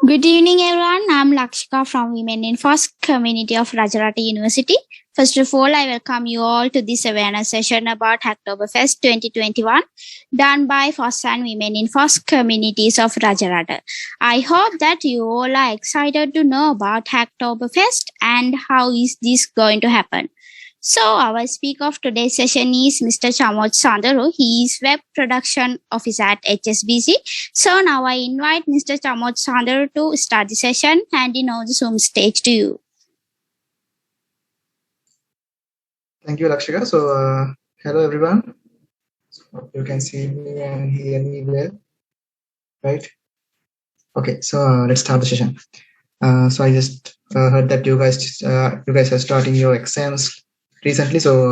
Good evening, everyone. I'm Lakshika from Women in FOSS community of Rajarata University. First of all, I welcome you all to this awareness session about HacktoberFest 2021 done by FOSS and Women in FOSS communities of Rajarata. I hope that you all are excited to know about HacktoberFest and how is this going to happen. So our speaker of today's session is Mr. Chamod Sandaru. He is Web Production Officer at HSBC. So now I invite Mr. Chamod Sandaru to start the session, handing over the Zoom stage to you. Thank you, Lakshika. So hello, everyone. So you can see me and hear me well, right? Okay, so let's start the session. So I just heard that you guys are starting your exams recently, so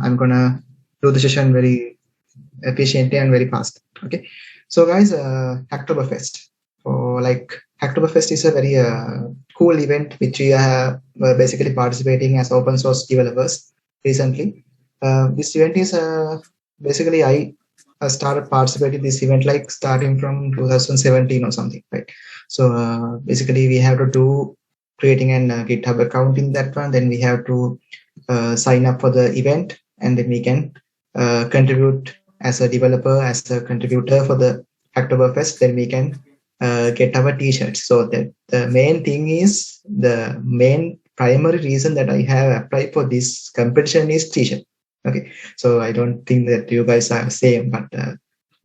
I'm gonna do the session very efficiently and very fast. Okay, so guys, Hacktoberfest. So like Hacktoberfest is a very cool event which we are basically participating as open source developers recently. This event is basically I started participating this event like starting from 2017 or something, right? So basically we have to do creating an GitHub account in that one. Then we have to sign up for the event, and then we can contribute as a developer, as a contributor for the Hacktoberfest. Then we can get our t-shirts. So that the main thing is, the main primary reason that I have applied for this competition is t-shirt. Okay, so I don't think that you guys are same, but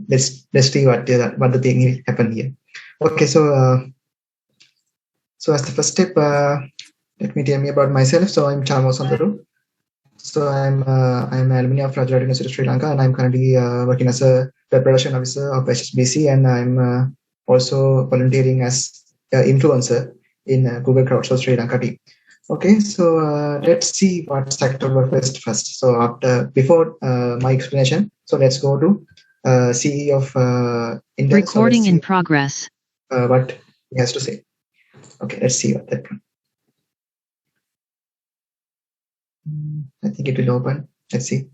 let's see what the thing happened here. Okay, so so as the first step, let me tell me about myself. So I'm Chamod Sandaru. So I'm an alumni of Rajarata University, Sri Lanka, and I'm currently working as a web production officer of HSBC, and I'm also volunteering as an influencer in Google Crowdsource Sri Lanka team. Okay, so let's see what's Hacktoberfest first. So before my explanation, so let's go to CEO of Intel. Recording in progress. What he has to say. Okay, let's see what that. I think it will open. Let's see.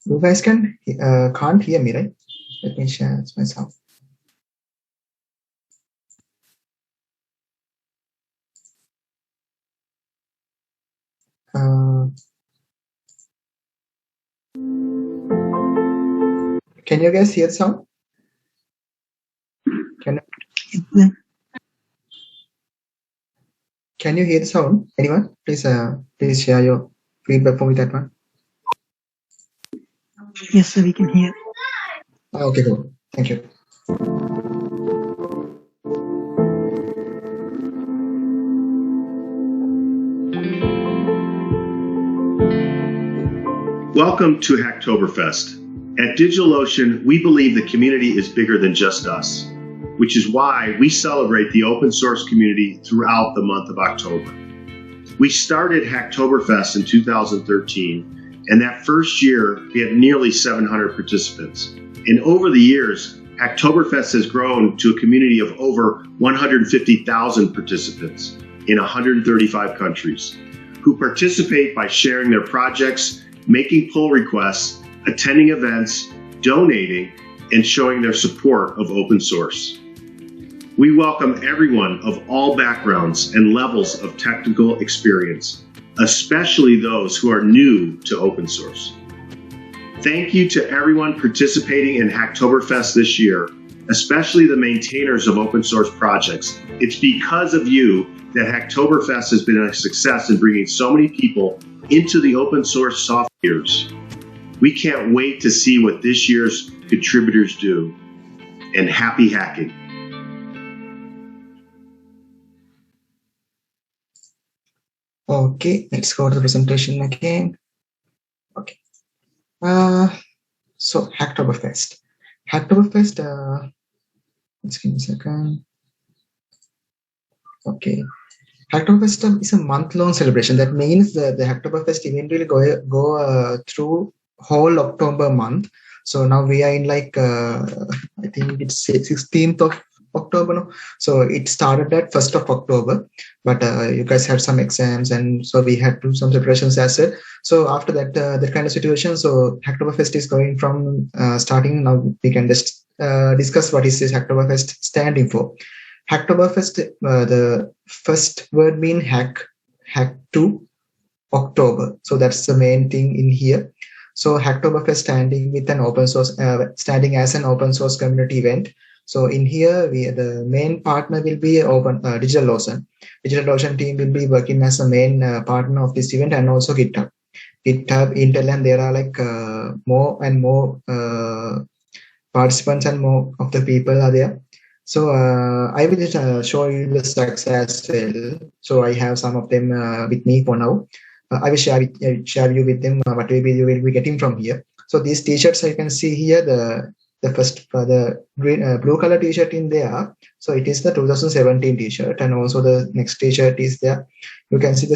You guys can't hear me, right? Let me share myself. Can you guys hear the sound? Can you hear the sound? Anyone? Please share your feedback for me, that one. Yes, sir, we can hear. Okay, cool. Thank you. Welcome to Hacktoberfest. At DigitalOcean, we believe the community is bigger than just us, which is why we celebrate the open source community throughout the month of October. We started Hacktoberfest in 2013, and that first year we had nearly 700 participants. And over the years, Hacktoberfest has grown to a community of over 150,000 participants in 135 countries who participate by sharing their projects, making pull requests, attending events, donating, and showing their support of open source. We welcome everyone of all backgrounds and levels of technical experience, especially those who are new to open source. Thank you to everyone participating in Hacktoberfest this year, especially the maintainers of open source projects. It's because of you that Hacktoberfest has been a success in bringing so many people into the open source software. We can't wait to see what this year's contributors do. And happy hacking. Okay, let's go to the presentation again. Okay. So Hacktoberfest. Let's give me a second. Okay. Hacktoberfest is a month-long celebration. That means the Hacktoberfest event will go through whole October month. So now we are in like I think it's 16th of October. No? So it started at 1st of October, but you guys had some exams, and so we had to do some preparations as well. So after that, that kind of situation, so Hacktoberfest is going from starting now. We can just discuss what is this Hacktoberfest standing for. Hacktoberfest, the first word mean hack to October. So that's the main thing in here. So Hacktoberfest standing with an open source, standing as an open source community event. So in here, the main partner will be DigitalOcean. DigitalOcean team will be working as a main partner of this event, and also GitHub, Intel, and there are like more and more participants, and more of the people are there. So I will just show you the stacks as well. So I have some of them with me for now. I will share you with them what you will be getting from here. So these t-shirts you can see here, the first the green blue color t-shirt in there. So it is the 2017 t-shirt, and also the next t-shirt is there. You can see the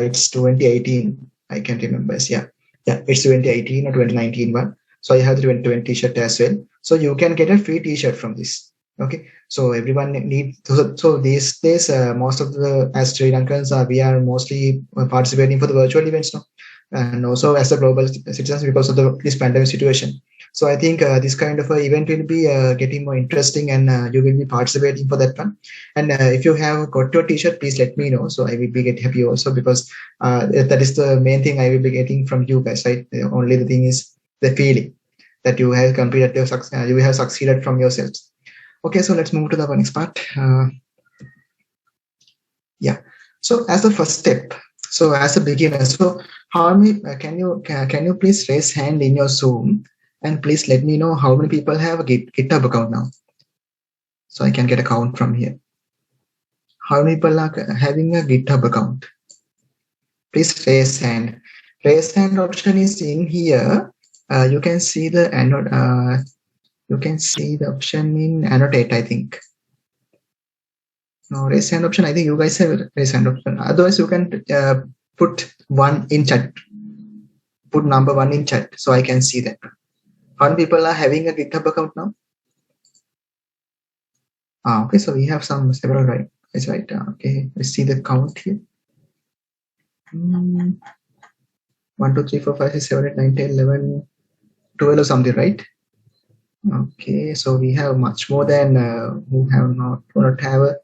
it's 2018. I can't remember. Yeah, it's 2018 or 2019 one. So I have the 2020 t-shirt as well. So you can get a free t-shirt from this. Okay, so everyone needs. So these days, most of the as Sri Lankans we are mostly participating for the virtual events now, and also as a global citizens because of this pandemic situation. So I think this kind of event will be getting more interesting, and you will be participating for that one. And if you have got your t-shirt, please let me know. So I will be get happy also, because that is the main thing I will be getting from you guys. Right? Only the thing is the feeling that you have completed you have succeeded from yourselves. Okay, so let's move to the next part. Yeah. So as the first step, so as a beginner, so how many can you please raise hand in your Zoom, and please let me know how many people have a GitHub account now, so I can get a count from here. How many people are having a GitHub account? Please raise hand. Raise hand option is in here. You can see the you can see the option in annotate, I think. No, raise hand option. I think you guys have raise hand option. Otherwise, you can put 1 in chat. Put number 1 in chat, so I can see that. How many people are having a GitHub account now? Okay, so we have several, right? That's right. Okay, let's see the count here. 1, 2, 3, 4, 5, 6, 7, 8, 9, 10, 11, 12 or something, right? Okay, so we have much more than who not have a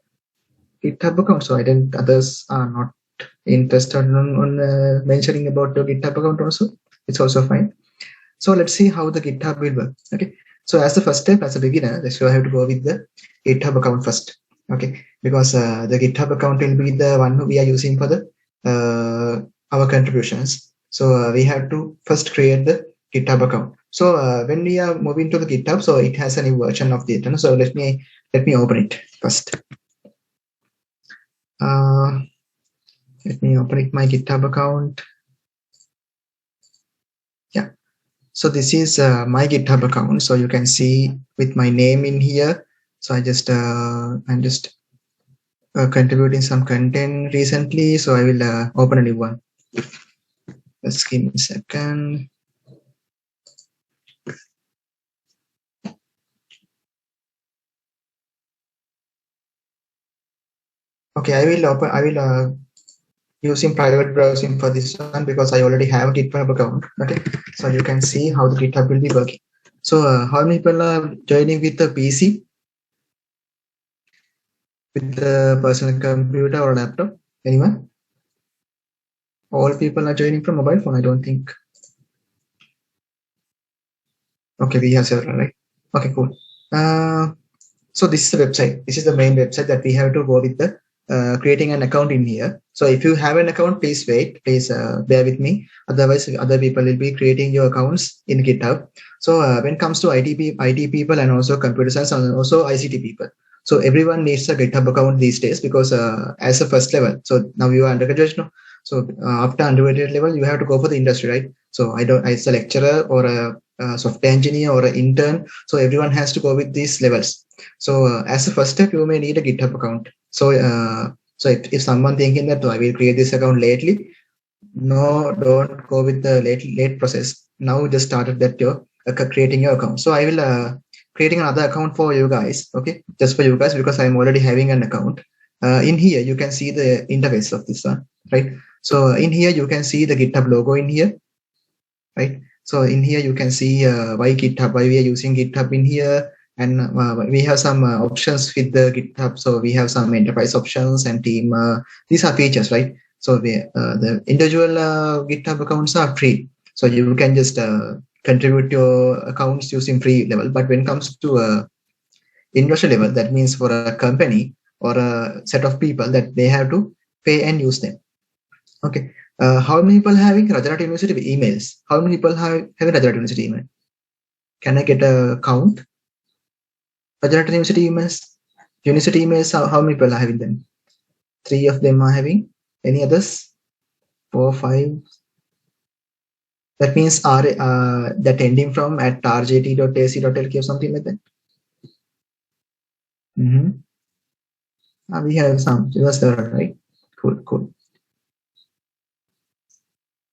GitHub account. So I think others are not interested on mentioning about the GitHub account also. It's also fine. So let's see how the GitHub will work. Okay, so as the first step, as a beginner, you have to go with the GitHub account first. Okay, because the GitHub account will be the one we are using for the our contributions. So we have to first create the GitHub account. So when we are moving to the GitHub, so it has a new version of the So let me open it first. Let me open it, my GitHub account. Yeah. So this is my GitHub account. So you can see with my name in here. So I'm just contributing some content recently. So I will open a new one. Just give me a second. Okay, I will using private browsing for this one, because I already have a GitHub account. Okay, so you can see how the GitHub will be working. So how many people are joining with the PC, with the personal computer or laptop? Anyone? All people are joining from mobile phone, I don't think. Okay, we have several, right? Okay, cool. So this is the website. This is the main website that we have to go with the creating an account in here. So if you have an account, please wait. Please bear with me. Otherwise, other people will be creating your accounts in GitHub. So when it comes to IT people, and also computer science, and also ICT people, so everyone needs a GitHub account these days, because as a first level. So now you are undergraduate, no? So after undergraduate level, you have to go for the industry, right? So as a lecturer or a software engineer or an intern, so everyone has to go with these levels. So as a first step, you may need a GitHub account. So So if someone thinking that, oh, I will create this account lately, no, don't go with the late process. Now just started that you're creating your account. So I will creating another account for you guys. Okay, just for you guys, because I'm already having an account. In here you can see the interface of this one, right? So in here you can see the GitHub logo in here, right? So in here you can see why GitHub, why we are using GitHub in here, and we have some options with the GitHub. So we have some enterprise options and team. These are features, right? So the individual GitHub accounts are free, so you can just contribute your accounts using free level. But when it comes to industrial level, that means for a company or a set of people, that they have to pay and use them. Okay. How many people having Rajarata University emails? How many people having Rajarata University email? Can I get a count? Rajarata University emails, how many people are having them? 3 of them are having. Any others? 4, 5. That means that ending from at rjt.ac.lk or something like that. We have some. It was there, right? Cool.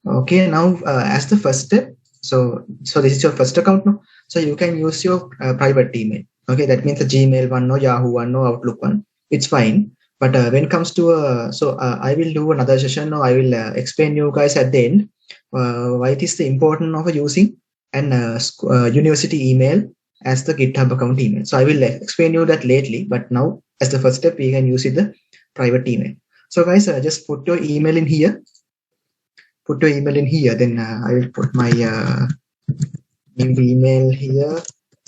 Okay, now as the first step, so this is your first account now. So you can use your private email. Okay, that means the Gmail one, no Yahoo one, no Outlook one. It's fine. But when it comes to I will do another session. Now I will explain you guys at the end why it is the important of using an university email as the GitHub account email. So I will explain you that lately. But now as the first step, we can use it the private email. So guys, just put your email in here. Put your email in here, then I will put my new email here.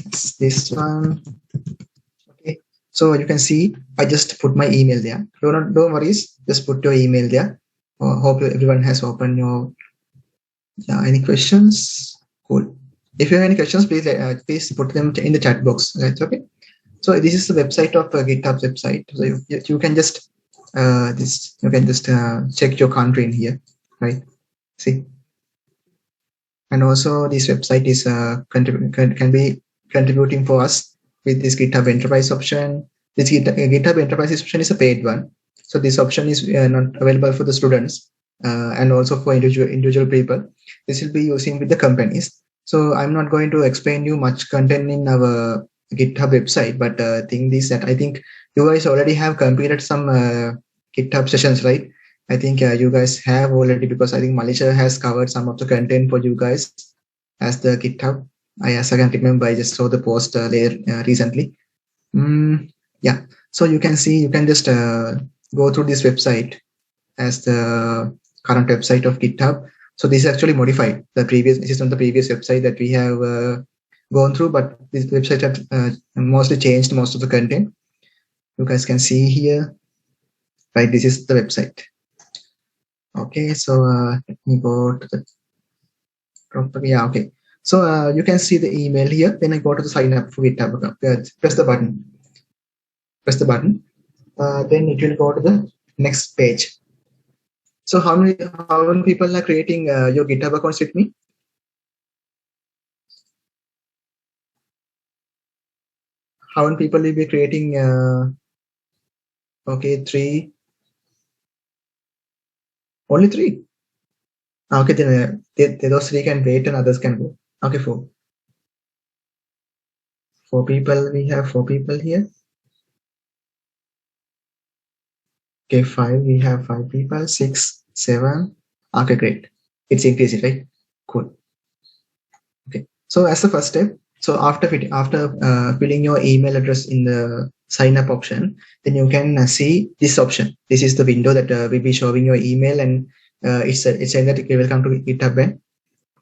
It's this one. Okay, so you can see I just put my email there. Don't worry, just put your email there. Hope everyone has opened your. Any questions? Cool. If you have any questions, please put them in the chat box. Right? Okay. So this is the website of GitHub's website. So you can just check your country in here, right? See, and also this website is can be contributing for us with this GitHub Enterprise option. This GitHub Enterprise option is a paid one, so this option is not available for the students and also for individual people. This will be using with the companies. So I'm not going to explain you much content in our GitHub website, but thing is that I think you guys already have completed some GitHub sessions, right? I think you guys have already, because I think Malaysia has covered some of the content for you guys as the GitHub. As I can remember, I just saw the post recently. Yeah, so you can see, you can just go through this website as the current website of GitHub. So this is actually modified. This is on the previous website that we have gone through, but this website has mostly changed most of the content. You guys can see here, right? This is the website. Okay, so let me go to the property. Yeah, okay. So you can see the email here. Then I go to the sign up for GitHub account. Press the button. Press the button. Then it will go to the next page. So how many people are creating your GitHub accounts with me? How many people will be creating? Okay, 3. Only 3. Okay, then those 3 can wait and others can go. Okay, 4. 4 people. We have 4 people here. Okay, 5. We have 5 people. 6, 7. Okay, great. It's increasing, right? Cool. Okay. So as the first step, so after filling your email address in the sign up option, then you can see this option. This is the window that will be showing your email, and it's saying that welcome to GitHub and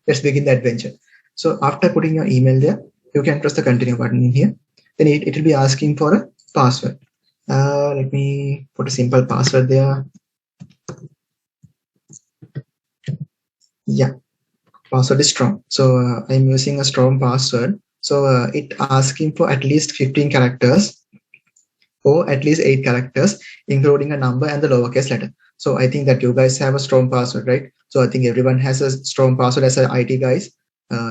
let's begin the adventure. So after putting your email there, you can press the continue button in here. Then it will be asking for a password. Let me put a simple password there. Yeah, password is strong. So I'm using a strong password. So it asking for at least 15 characters or at least 8 characters, including a number and the lowercase letter. So I think that you guys have a strong password, right? So I think everyone has a strong password as an IT guys.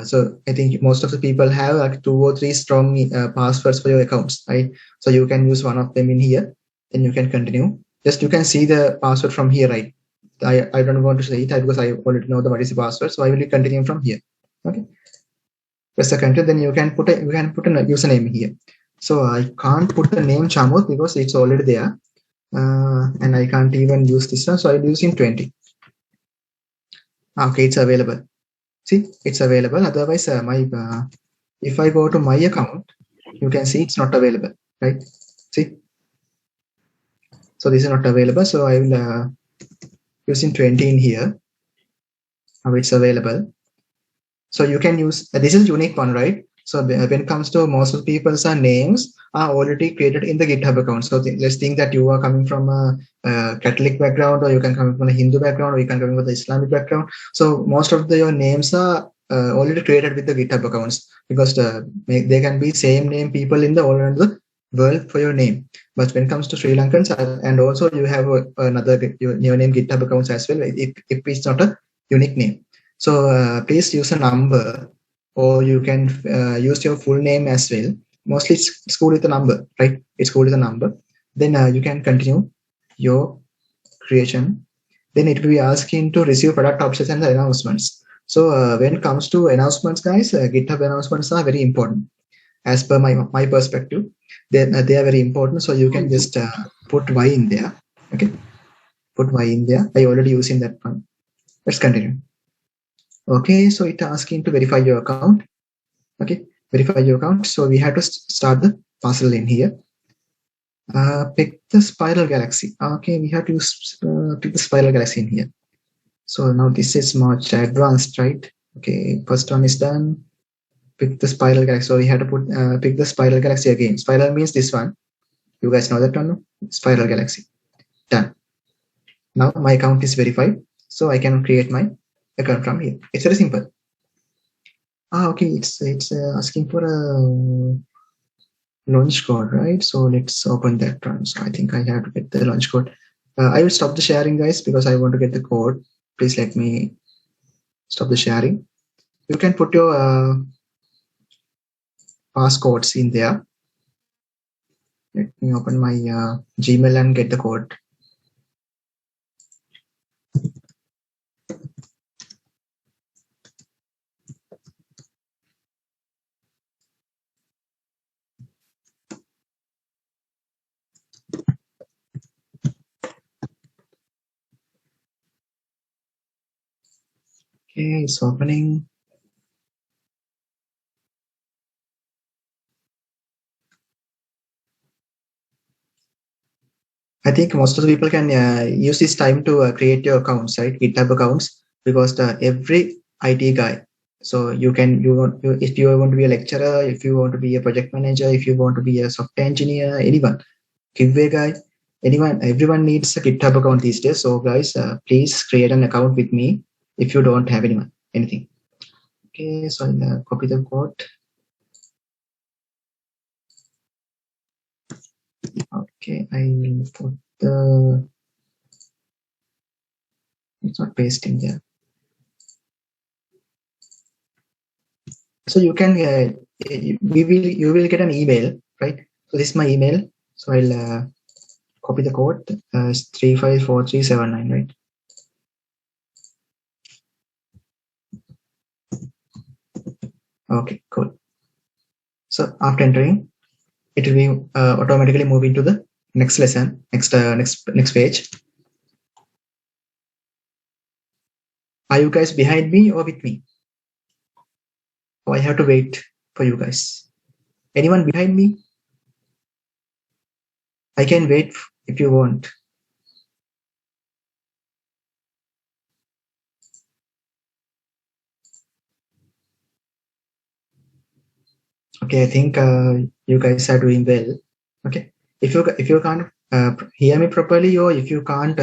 So I think most of the people have like 2 or 3 strong passwords for your accounts, right? So you can use one of them in here, then you can continue. just you can see the password from here, right? I don't want to say it because I already know what is the password, so I will continue from here. Okay, press the continue, then you can put a username here. So I can't put the name Chamod because it's already there, and I can't even use this one, so I'll use in 20. Okay, it's available. See, it's available. Otherwise, if I go to my account, you can see it's not available, right? See, so this is not available. So I will using 20 in here. Now it's available. So you can use this is unique one, right? So when it comes to most of the people's names are already created in the GitHub account. So let's think that you are coming from a Catholic background, or you can come from a Hindu background, or you can come from the Islamic background. So most of your names are already created with the GitHub accounts, because they can be same name people in the all around the world for your name. But when it comes to Sri Lankans, and also you have another your name GitHub accounts as well, if it's not a unique name. So please use a number, or you can use your full name as well. Mostly it's cool with a number, right? It's cool with a number. Then you can continue your creation. Then it will be asking to receive product options and the announcements. So when it comes to announcements, guys, GitHub announcements are very important. As per my perspective, they are very important. So you can just put Y in there. Okay, put Y in there. I already using that one. Let's continue. Okay, so it's asking to verify your account. Okay, verify your account. So we have to start the puzzle in here. Pick the spiral galaxy. Okay, we have to pick the spiral galaxy in here. So now this is much advanced, right? Okay, first one is done. Pick the spiral galaxy. So we have to put pick the spiral galaxy again. Spiral means this one. You guys know that one, no? Spiral galaxy. Done. Now my account is verified, so I can create my account from here. It's very simple. Okay, it's asking for a launch code, right? So let's open that one. So I think I have to get the launch code. I will stop the sharing, guys, because I want to get the code. Please let me stop the sharing. You can put your passcodes in there. Let me open my Gmail and get the code. Okay, it's opening. I think most of the people can use this time to create your accounts, right? GitHub accounts, because every IT guy. So if you want to be a lecturer, if you want to be a project manager, if you want to be a software engineer, anyone, giveaway guy, everyone needs a GitHub account these days. So guys, please create an account with me if you don't have anything. Okay, so I'll copy the code. Okay, I will put the. It's not pasting there. So you can you will get an email, right? So this is my email. So I'll copy the code. It's 354379, right? Okay, cool. So after entering, it will be automatically moving to the next lesson, next page. Are you guys behind me or with me? Oh, I have to wait for you guys. Anyone behind me? I can wait if you want. Okay, I think you guys are doing well. Okay, if you can't hear me properly, or if you can't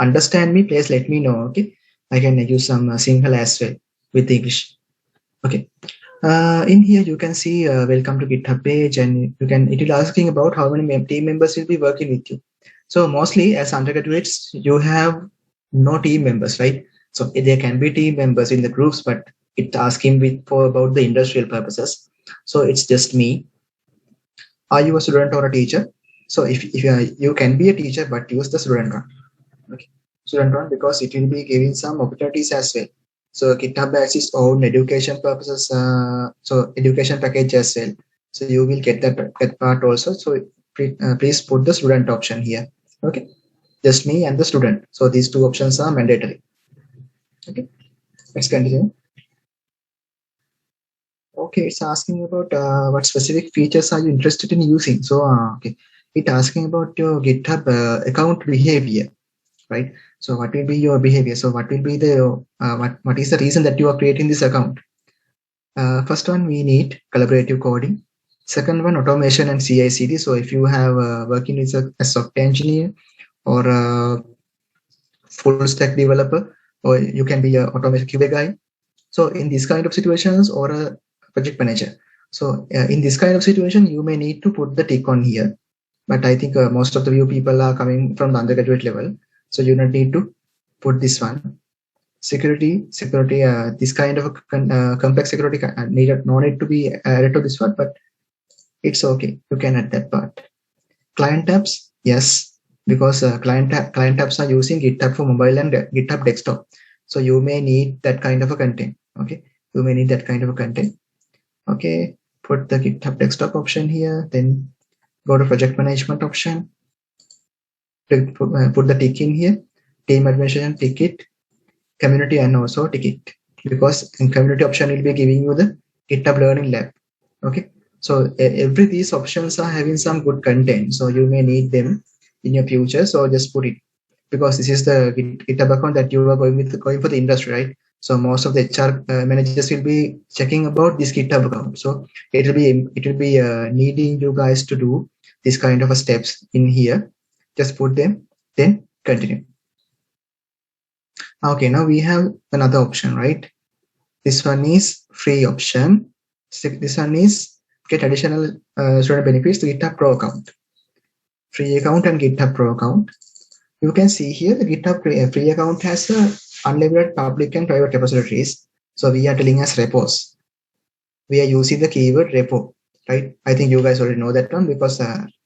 understand me, please let me know. Okay, I can use some Sinhala as well with English. Okay, in here you can see welcome to GitHub page, and it will asking about how many team members will be working with you. So mostly as undergraduates, you have no team members, right? So there can be team members in the groups, but it's asking for about the industrial purposes. So it's just me. Are you a student or a teacher? So if you can be a teacher, but use the student one. Okay, student one, because it will be giving some opportunities as well. So GitHub has its own education purposes, so education package as well. So you will get that part also. So please put the student option here. Okay, just me and the student. So these two options are mandatory. Okay, let's continue. Okay, it's asking about what specific features are you interested in using. So okay, it's asking about your GitHub account behavior, right? So what will be your behavior? So what will be the what is the reason that you are creating this account? First one, we need collaborative coding. Second one, automation and CI/CD. So if you have working as a software engineer or a full stack developer, or you can be a automation QA guy. So in this kind of situations, or a project manager. So in this kind of situation, you may need to put the tick on here. But I think most of the you people are coming from the undergraduate level, so you don't need to put this one. Security, this kind of complex security no need to be added to this one, but it's okay. You can add that part. Client tabs, yes, because client tabs are using GitHub for mobile and GitHub desktop. So you may need that kind of a content. Okay, you may need that kind of a content. Okay, put the GitHub desktop option here, then go to project management option. Put the tick in here. Team administration ticket, community and also ticket, because in community option will be giving you the GitHub Learning Lab. Okay, so every these options are having some good content, so you may need them in your future. So just put it, because this is the GitHub account that you are going for the industry, right? So most of the HR managers will be checking about this GitHub account. So it will be needing you guys to do this kind of steps in here. Just put them, then continue. Okay, now we have another option, right? This one is free option. So this one is get additional student benefits to GitHub Pro account. Free account and GitHub Pro account. You can see here the GitHub free account has unlimited public and private repositories. So we are telling as repos. We are using the keyword repo, right? I think you guys already know that one, because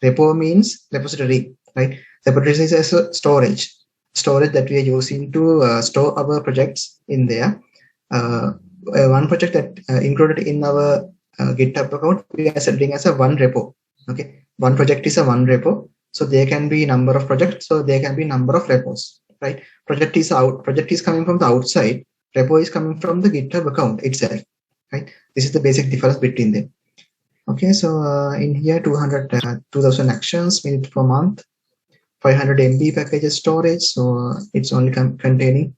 repo means repository, right? Repository is a storage that we are using to store our projects in there. One project that included in our GitHub account, we are setting as a one repo. Okay, one project is a one repo. So there can be number of projects. So there can be number of repos, right? Project is coming from the outside. Repo is coming from the GitHub account itself, right? This is the basic difference between them. Okay, so in here 2000 actions minutes per month, 500 MB packages storage. So it's only containing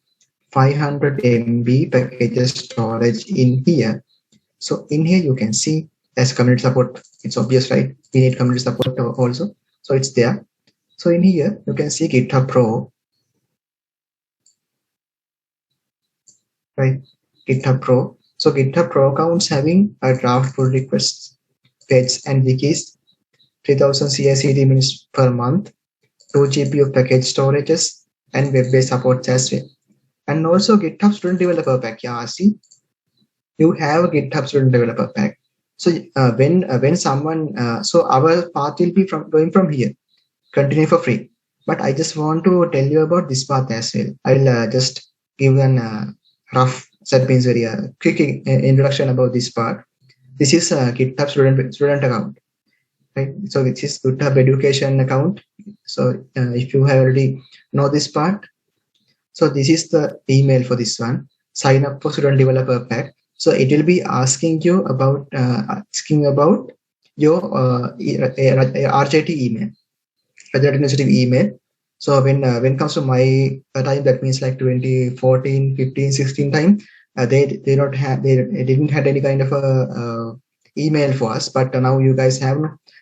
500 MB packages storage in here. So in here you can see as community support. It's obvious, right? We need community support also. So it's there. So in here you can see GitHub Pro, right? GitHub Pro. So GitHub Pro accounts having a draft pull requests, page and wikis, 3000 CI/CD minutes per month, 2 GB of package storages, and web-based support as well. And also GitHub Student Developer Pack. Yeah, see, you have a GitHub Student Developer Pack. So when someone, so our path will be going from here, continue for free. But I just want to tell you about this path as well. I'll just give an rough, that means very quick introduction about this part. This is a GitHub student account, right? So this is GitHub education account. So if you have already know this part, so this is the email for this one. Sign up for Student Developer Pack. So it will be asking you about your RJT email, Rajarata University email. So when it comes to my time, that means like 2014, 15, 16 time, they didn't have any kind of a email for us, but now you guys have,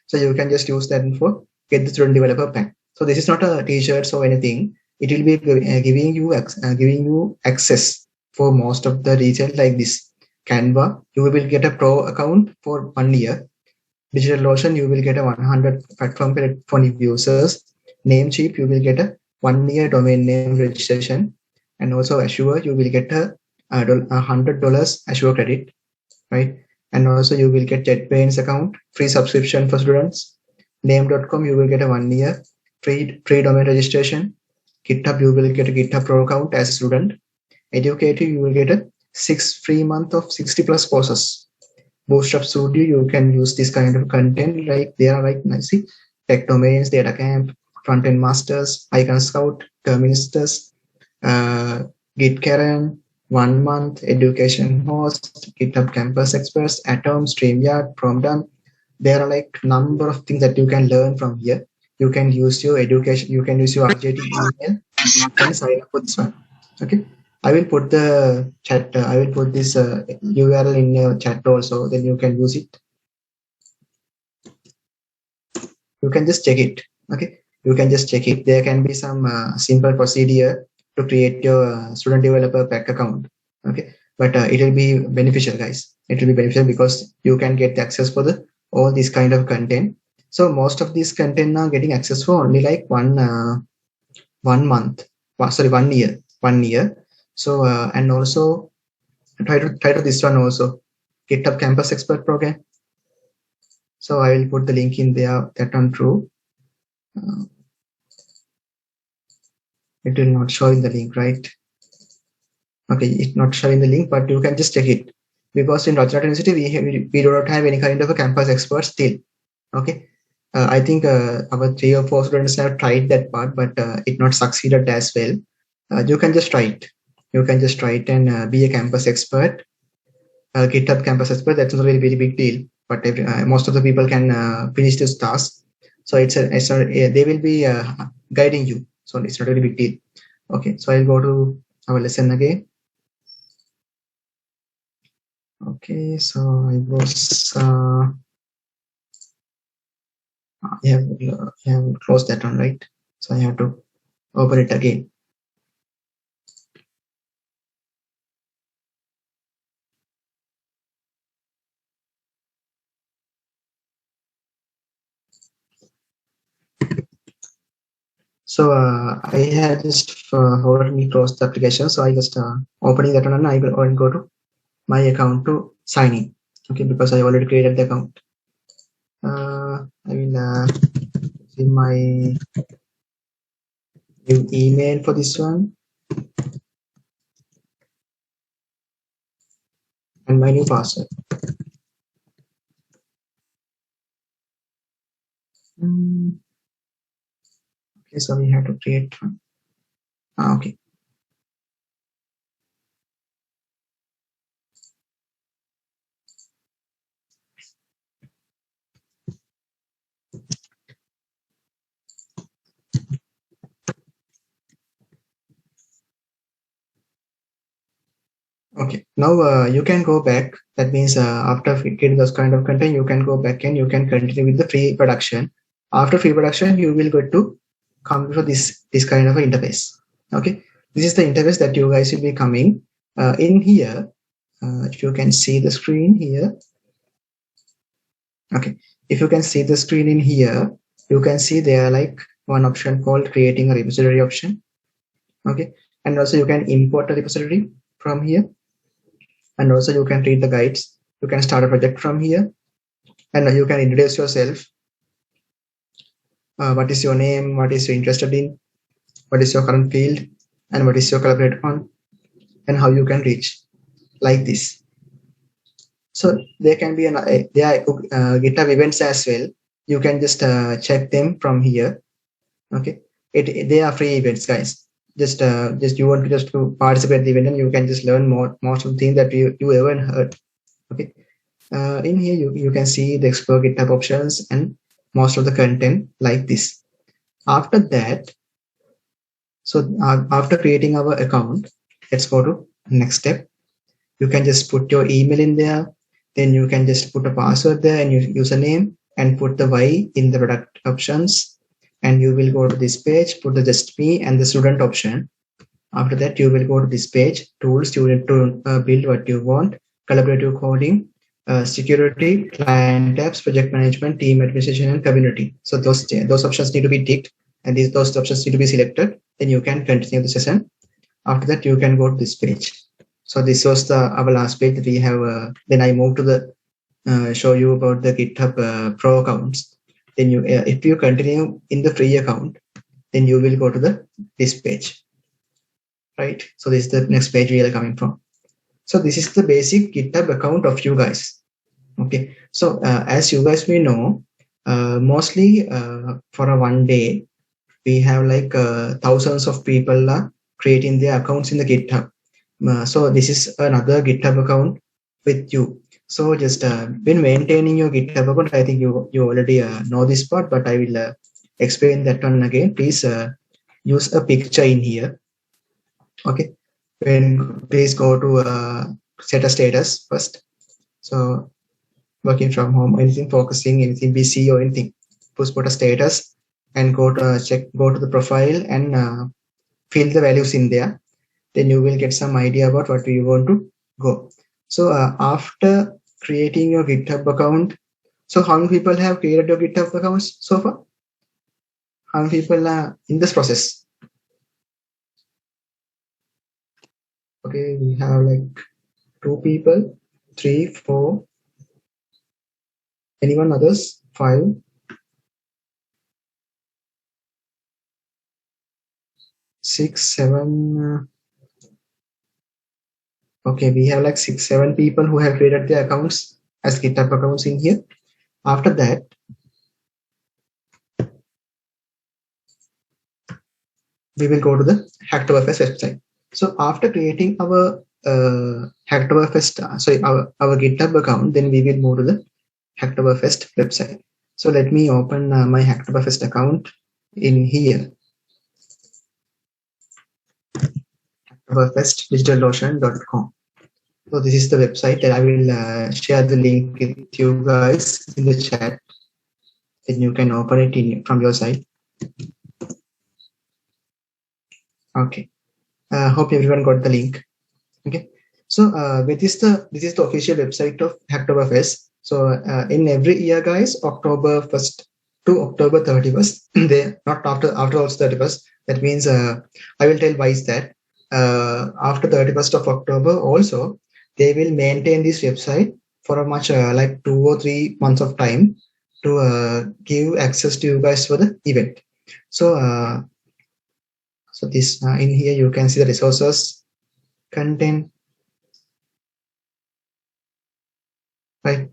so you can just use that for get the Student Developer Pack. So this is not a t-shirt or anything. It will be giving you access for most of the retail like this. Canva, you will get a pro account for 1 year. DigitalOcean, you will get a 100 platform credit for new users. Namecheap, you will get a 1 year domain name registration. And also Azure, you will get a $100 Azure credit, right? And also you will get JetBrains account, free subscription for students. Name.com, you will get a 1 year free domain registration. GitHub, you will get a GitHub Pro account as a student. Educative, you will get a 6 free month of 60 plus courses. Bootstrap Studio, you can use this kind of content, like there are like see tech domains, data camp, front-end masters, icon scout, terministers, Git Karen, 1 month, education host, GitHub campus experts, Atom, StreamYard, PromDone. There are like number of things that you can learn from here. You can use your education, you can use your RJT email and sign up for this one. Okay. I will put the chat, I will put this URL in your chat also, then you can use it. You can just check it. Okay. You can just check it. There can be some simple procedure to create your student developer pack account. Okay. But it will be beneficial, guys. It will be beneficial because you can get access for the all this kind of content. So most of these content are getting access for only like 1 month. Sorry, 1 year. 1 year. So and also try to this one also, GitHub Campus Expert Program. So I will put the link in there. That one true. It will not show in the link, right? Okay, it's not showing the link, but you can just check it because in Rajarata University we do not have any kind of a campus expert still. Okay, I think our 3 or 4 students have tried that part, but it not succeeded as well. You can just try it. You can just try it and be a campus expert, GitHub campus expert. That's not a very big deal, but most of the people can finish this task. So they will be guiding you. So it's not a very big deal. Okay, so I'll go to our lesson again. Okay, so I was I have closed that one, right? So I have to open it again. So I had just already closed the application. So I just opening that one and I will go to my account to sign in. Okay, because I already created the account. I will see my new email for this one and my new password. Okay, so we have to create one. Okay. Okay, now you can go back. That means after getting those kind of content, you can go back and you can continue with the free production. After free production, you will go to come to this kind of interface. Okay, this is the interface that you guys will be coming in here. If you can see the screen here. Okay, if you can see the screen in here, you can see there like one option called creating a repository option. Okay, and also you can import a repository from here. And also you can read the guides. You can start a project from here and you can introduce yourself. What is your name? What is you interested in? What is your current field? And what is your collaborate on? And how you can reach like this. So there can be GitHub events as well. You can just check them from here. Okay, they are free events, guys. Just you want to just to participate in the event and you can just learn most of the things that you ever heard. Okay, in here you can see the explore GitHub options and most of the content like this. After that, so after creating our account, let's go to next step. You can just put your email in there, then you can just put a password there and your username and put the Y in the product options. And you will go to this page, put the just me and the student option. After that, you will go to this page, tools, you need to build what you want, collaborative coding, security, client apps, project management, team administration, and community. So those options need to be ticked and those options need to be selected. Then you can continue the session. After that, you can go to this page. So this was our last page that we have. Then I move to the show you about the GitHub Pro accounts. then you if you continue in the free account, then you will go to this page, right? So this is the next page we are coming from. So this is the basic GitHub account of you guys. Okay, so as you guys may know, mostly for a one day, we have like thousands of people creating their accounts in the GitHub. So this is another GitHub account with you. So just when maintaining your GitHub account, I think you already know this part, but I will explain that one again. Please use a picture in here. Okay, please go to set a status first. So working from home, anything focusing, anything busy or anything, just put a status and go to the profile and fill the values in there. Then you will get some idea about what you want to go. So after creating your GitHub account, so how many people have created your GitHub accounts so far? How many people are in this process? Okay, we have like 2 people, 3, 4. Anyone others? 5. 6, 7. Okay, we have like 6, 7 people who have created their accounts as GitHub accounts in here. After that, we will go to the HacktoberFest website. So after creating our HacktoberFest, our GitHub account, then we will move to the HacktoberFest website. So let me open my HacktoberFest account in here. HacktoberFestDigitalOcean.com. So this is the website that I will share the link with you guys in the chat. Then you can open it from your side. Okay. Hope everyone got the link. Okay. So this is the official website of HacktoberFest. So in every year, guys, October 1st to October 31st, they not after also 31st. That means I will tell why is that. After 31st of October, also they will maintain this website for a much like 2 or 3 months of time to give access to you guys for the event. So so this in here you can see the resources, content, right?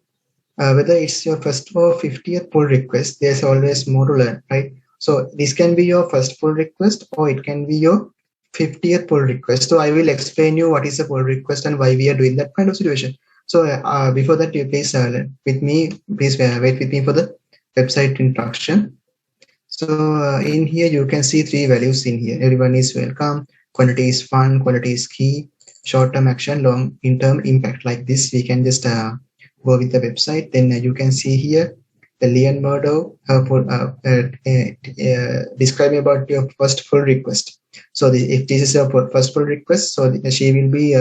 Whether it's your first or 50th pull request, there's always more to learn, right? So this can be your first pull request or it can be your 50th pull request. So I will explain you what is a pull request and why we are doing that kind of situation. So before that, you please wait with me for the website introduction. So in here you can see 3 values in here. Everyone is welcome. Quality is fun. Quality is key. Short-term action, long-term impact. Like this, we can just go with the website. Then you can see here the Leon Murdo describing about your first pull request. So if this is your first pull request, so she will be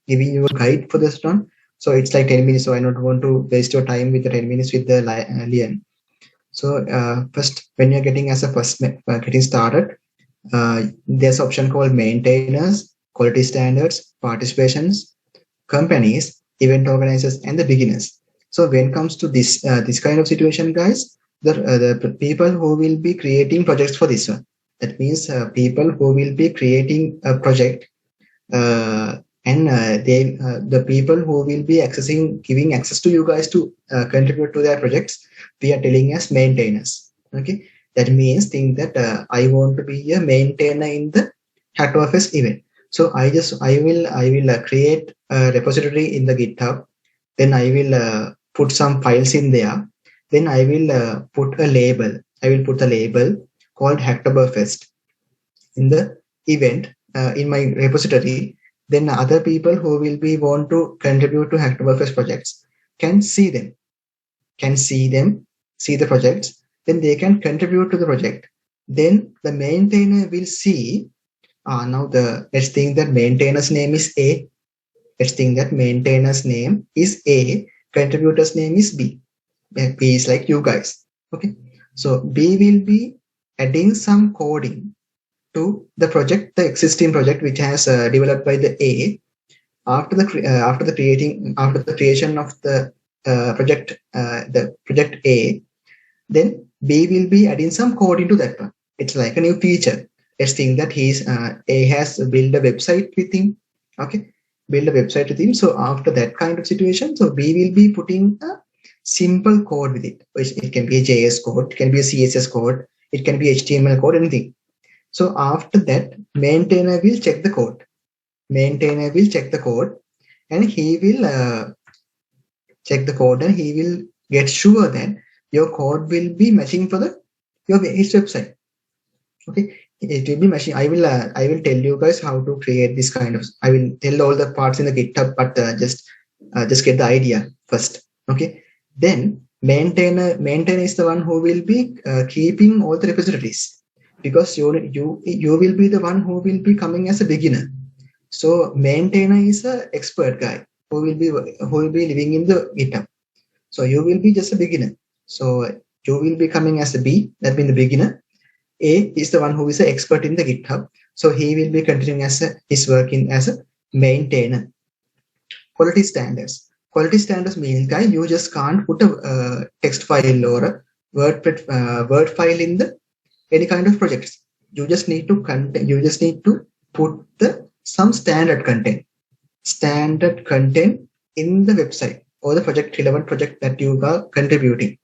giving you a guide for this one. So it's like 10 minutes. So I don't want to waste your time with the 10 minutes with the Leon. So first, when you're getting as a first getting started, there's an option called maintainers, quality standards, participations, companies, event organizers, and the beginners. So when it comes to this this kind of situation, guys, the people who will be creating projects for this one, that means people who will be creating a project, and the people who will be giving access to you guys to contribute to their projects, we are telling as maintainers. Okay, that means think that I want to be a maintainer in the HacktoberFest event. So I will create a repository in the GitHub. Then I will put some files in there. Then I will put a label. I will put a label called HacktoberFest in the event in my repository. Then other people who will be want to contribute to HacktoberFest projects can see them, see the projects. Then they can contribute to the project. Then the maintainer will see. Now let's think that maintainer's name is A. Let's think that maintainer's name is A. Contributor's name is B. B is like you guys. Okay. So B will be adding some coding to the project, the existing project which has developed by the A. After the creation of the project A, then B will be adding some code into that one. It's like a new feature. Let's think that A has built a website with him. Okay, build a website with him. So after that kind of situation, so B will be putting a simple code with it. It can be a JS code, it can be a CSS code, it can be HTML code, anything. So after that, maintainer will check the code. Maintainer will check the code, and he will check the code, and he will get sure that your code will be matching for his website. Okay, it will be matching. I will tell you guys how to create this kind of. I will tell all the parts in the GitHub, but just get the idea first. Okay, then maintainer is the one who will be keeping all the repositories, because you will be the one who will be coming as a beginner. So maintainer is an expert guy who will be living in the GitHub. So you will be just a beginner. So you will be coming as a B, that means the beginner. A is the one who is an expert in the GitHub. So he will be continuing his work as a maintainer. Quality standards. Quality standards means, guy, you just can't put a text file or a word file in any kind of projects. You just need to put some standard content in the website or the relevant project that you are contributing.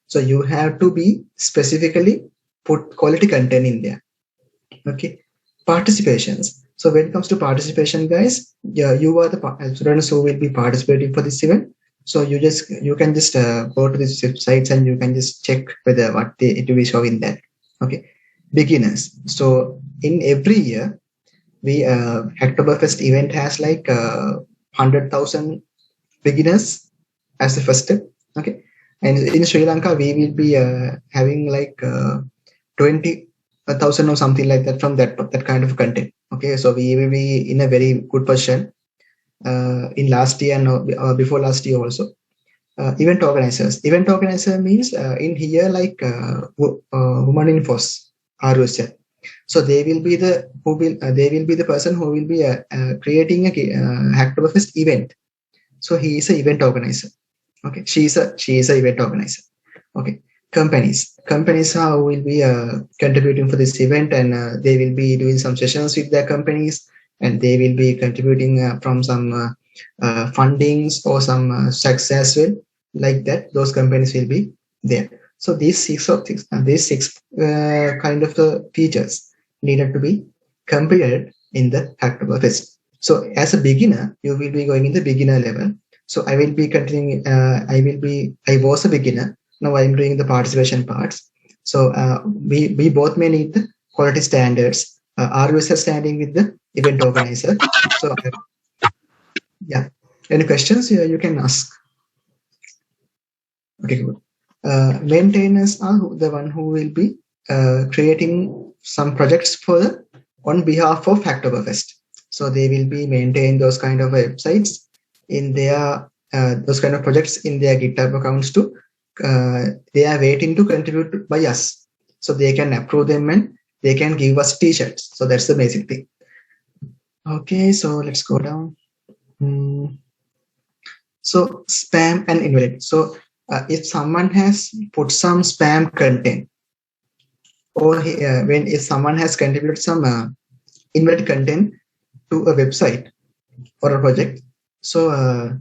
So you have to be specifically put quality content in there. Okay, participations. So when it comes to participation, guys, you are the students who will be participating for this event. So you can just go to these websites and you can just check whether it will be showing that. Okay, beginners. So in every year, HacktoberFest event has like 100,000 beginners as the first step. Okay, and in Sri Lanka we will be having like 20,000 or something like that from that kind of content. Okay, so we will be in a very good position in last year and before last year also. Event organizer means in here like woman in FOSS ROS. So they will be the person who will be creating a HacktoberFest event. So he is an event organizer. Okay, she is a event organizer. Okay, companies who will be contributing for this event, and they will be doing some sessions with their companies, and they will be contributing from some fundings or some success as well. Like that, those companies will be there. So these six kind of features needed to be completed in the HacktoberFest. So as a beginner, you will be going in the beginner level. So I will be continuing. I was a beginner. Now I'm doing the participation parts. So we both may need the quality standards. ROS standing with the event organizer. So yeah, any questions you can ask. Okay, good. Maintainers are the one who will be creating some projects on behalf of HacktoberFest. So they will be maintaining those kind of websites in their those kind of projects in their GitHub accounts too. They are waiting to contribute by us, so they can approve them and they can give us t-shirts. So that's the basic thing. Okay, so let's go down. So spam and invalid. So if someone has put some spam content, or if someone has contributed some invalid content to a website or a project, so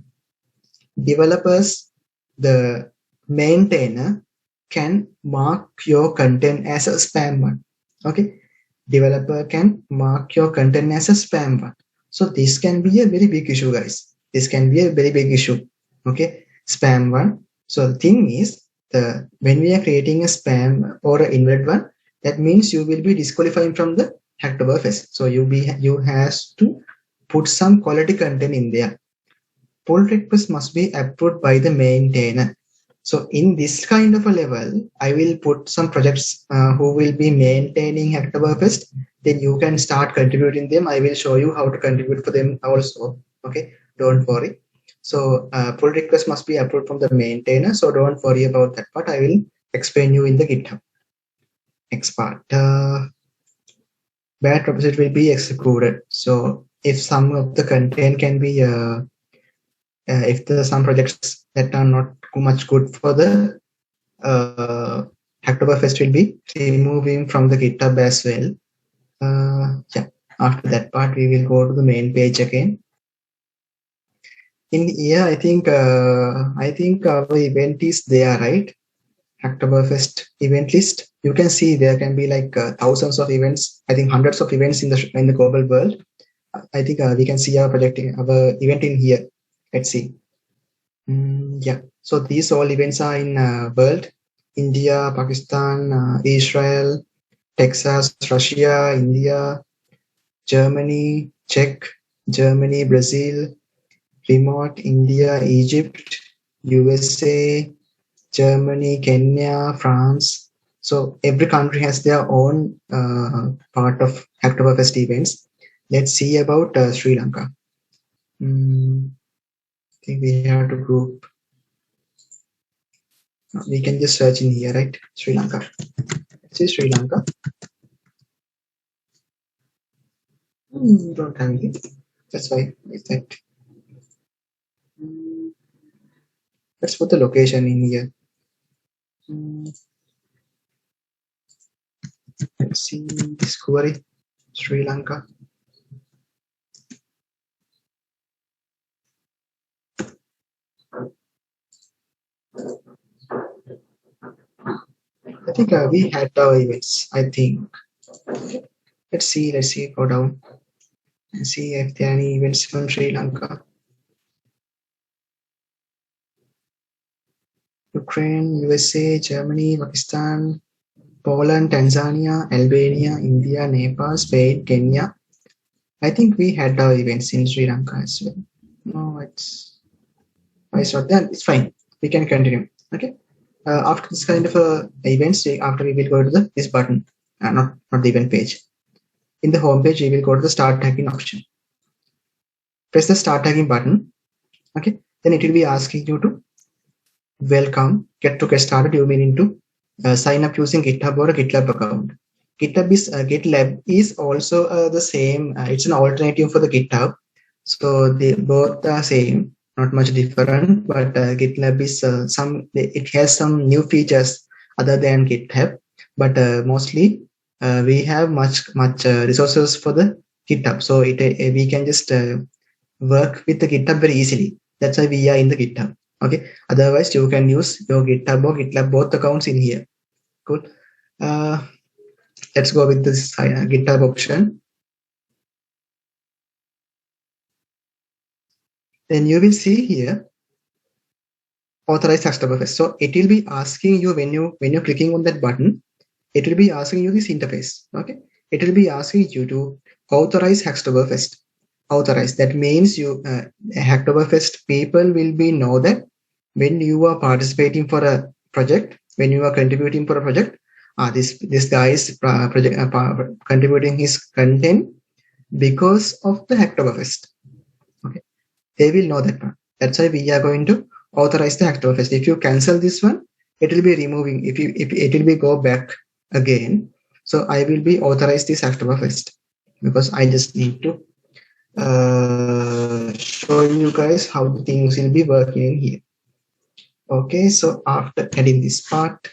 developers, the maintainer, can mark your content as a spam one. Okay, developer can mark your content as a spam one. So this can be a very big issue, guys. This can be a very big issue. Okay, spam one. So the thing is, when we are creating a spam or an invalid one, that means you will be disqualifying from the HacktoberFest. So you has to put some quality content in there. Pull request must be approved by the maintainer. So in this kind of a level, I will put some projects who will be maintaining HacktoberFest. Then you can start contributing them. I will show you how to contribute for them also. Okay, don't worry. So pull request must be approved from the maintainer. So don't worry about that part. I will explain you in the GitHub. Next part. Bad repository will be executed. So if some of the content can be, if there are some projects that are not too much good for the Hacktoberfest will be removing from the GitHub as well. Yeah, after that part, we will go to the main page again. In here, I think our event is there, right? Hacktoberfest event list. You can see there can be like thousands of events. I think hundreds of events in the global world. I think we can see our event in here. Let's see. Yeah. So these all events are in world: India, Pakistan, Israel, Texas, Russia, India, Germany, Czech, Germany, Brazil, remote, India, Egypt, USA, Germany, Kenya, France. So every country has their own part of Hacktoberfest events. Let's see about Sri Lanka. I think we have to group. We can just search in here, right? Sri Lanka. Let's see Sri Lanka. Don't have it. That's why it's that. Let's put the location in here. Let's see Discovery, Sri Lanka. I think we had our events. I think. Let's see. Go down and see if there are any events from Sri Lanka. Ukraine, USA, Germany, Pakistan, Poland, Tanzania, Albania, India, Nepal, Spain, Kenya. I think we had our events in Sri Lanka as well. No, it's not that. It's fine. We can continue. Okay. After this kind of events, after we will go to this button, not the event page. In the home page, we will go to the start tagging option. Press the start tagging button. Okay. Then it will be asking you to welcome. Get started. You may need to sign up using GitHub or a GitLab account. GitLab is also the same. It's an alternative for the GitHub. So they both are same, not much different. But GitLab is it has some new features other than GitHub. But mostly we have much resources for the GitHub. So we can just work with the GitHub very easily. That's why we are in the GitHub. Okay. Otherwise, you can use your GitHub or GitLab both accounts in here. Cool. Let's go with this GitHub option. Then you will see here Authorize Hackstoberfest. So it will be asking you when you're clicking on that button, it will be asking you this interface. Okay. It will be asking you to authorize Hackstoberfest. Authorize. That means you Hacktoberfest people will be know that when you are participating for a project, when you are contributing for a project, this guy is contributing his content because of the Hacktoberfest. Okay, they will know that one. That's why we are going to authorize the Hacktoberfest. If you cancel this one, it will be removing. If it will be go back again. So I will be authorize this Hacktoberfest because I just need to show you guys how the things will be working in here. Okay, so after adding this part,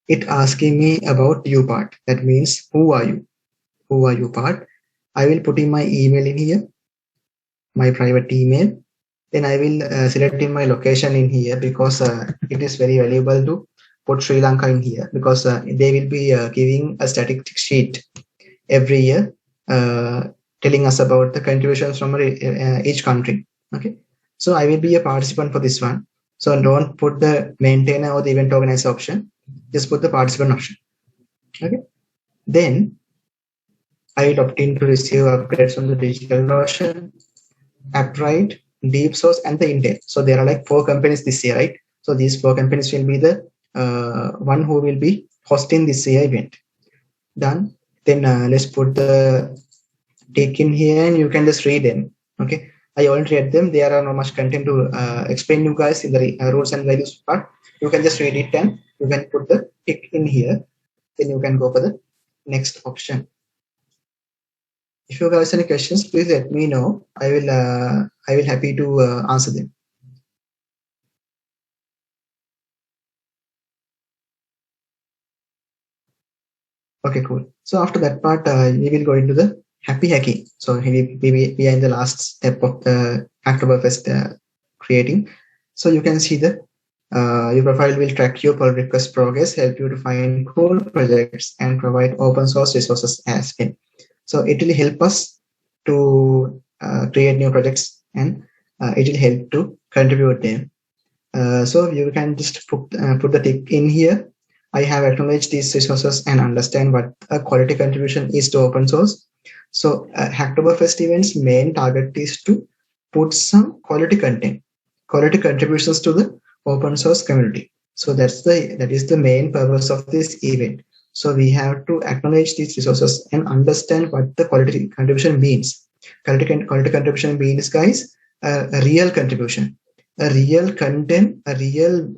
it asking me about you part. That means who are you? Who are you part? I will put in my email in here, my private email. Then I will select in my location in here because it is very valuable to put Sri Lanka in here because they will be giving a statistic sheet every year telling us about the contributions from each country. Okay, so I will be a participant for this one. So don't put the maintainer or the event organizer option. Just put the participant option. Okay, then I will opt in to receive updates on the DigitalOcean, Apprite, DeepSource, and the Intel. So there are like 4 companies this year, right? So these 4 companies will be the one who will be hosting this year event. Done. Then let's put the tick in here and you can just read them. Okay, I already read them. There are not much content to explain you guys in the rules and values part. You can just read it and you can put the tick in here. Then you can go for the next option. If you guys have any questions, please let me know. I will happy to answer them. Okay, cool. So after that part, we will go into the happy hacking. So we are in the last step of the HacktoberFest creating. So you can see the your profile will track your pull request progress, help you to find cool projects, and provide open source resources as well. So it will help us to create new projects, and it will help to contribute them. So you can just put the tick in here. I have acknowledged these resources and understand what a quality contribution is to open source. So Hacktoberfest events main target is to put some quality content, quality contributions to the open source community. So that is the main purpose of this event. So we have to acknowledge these resources and understand what the quality contribution means. Quality contribution means, guys, a real contribution, a real content, a real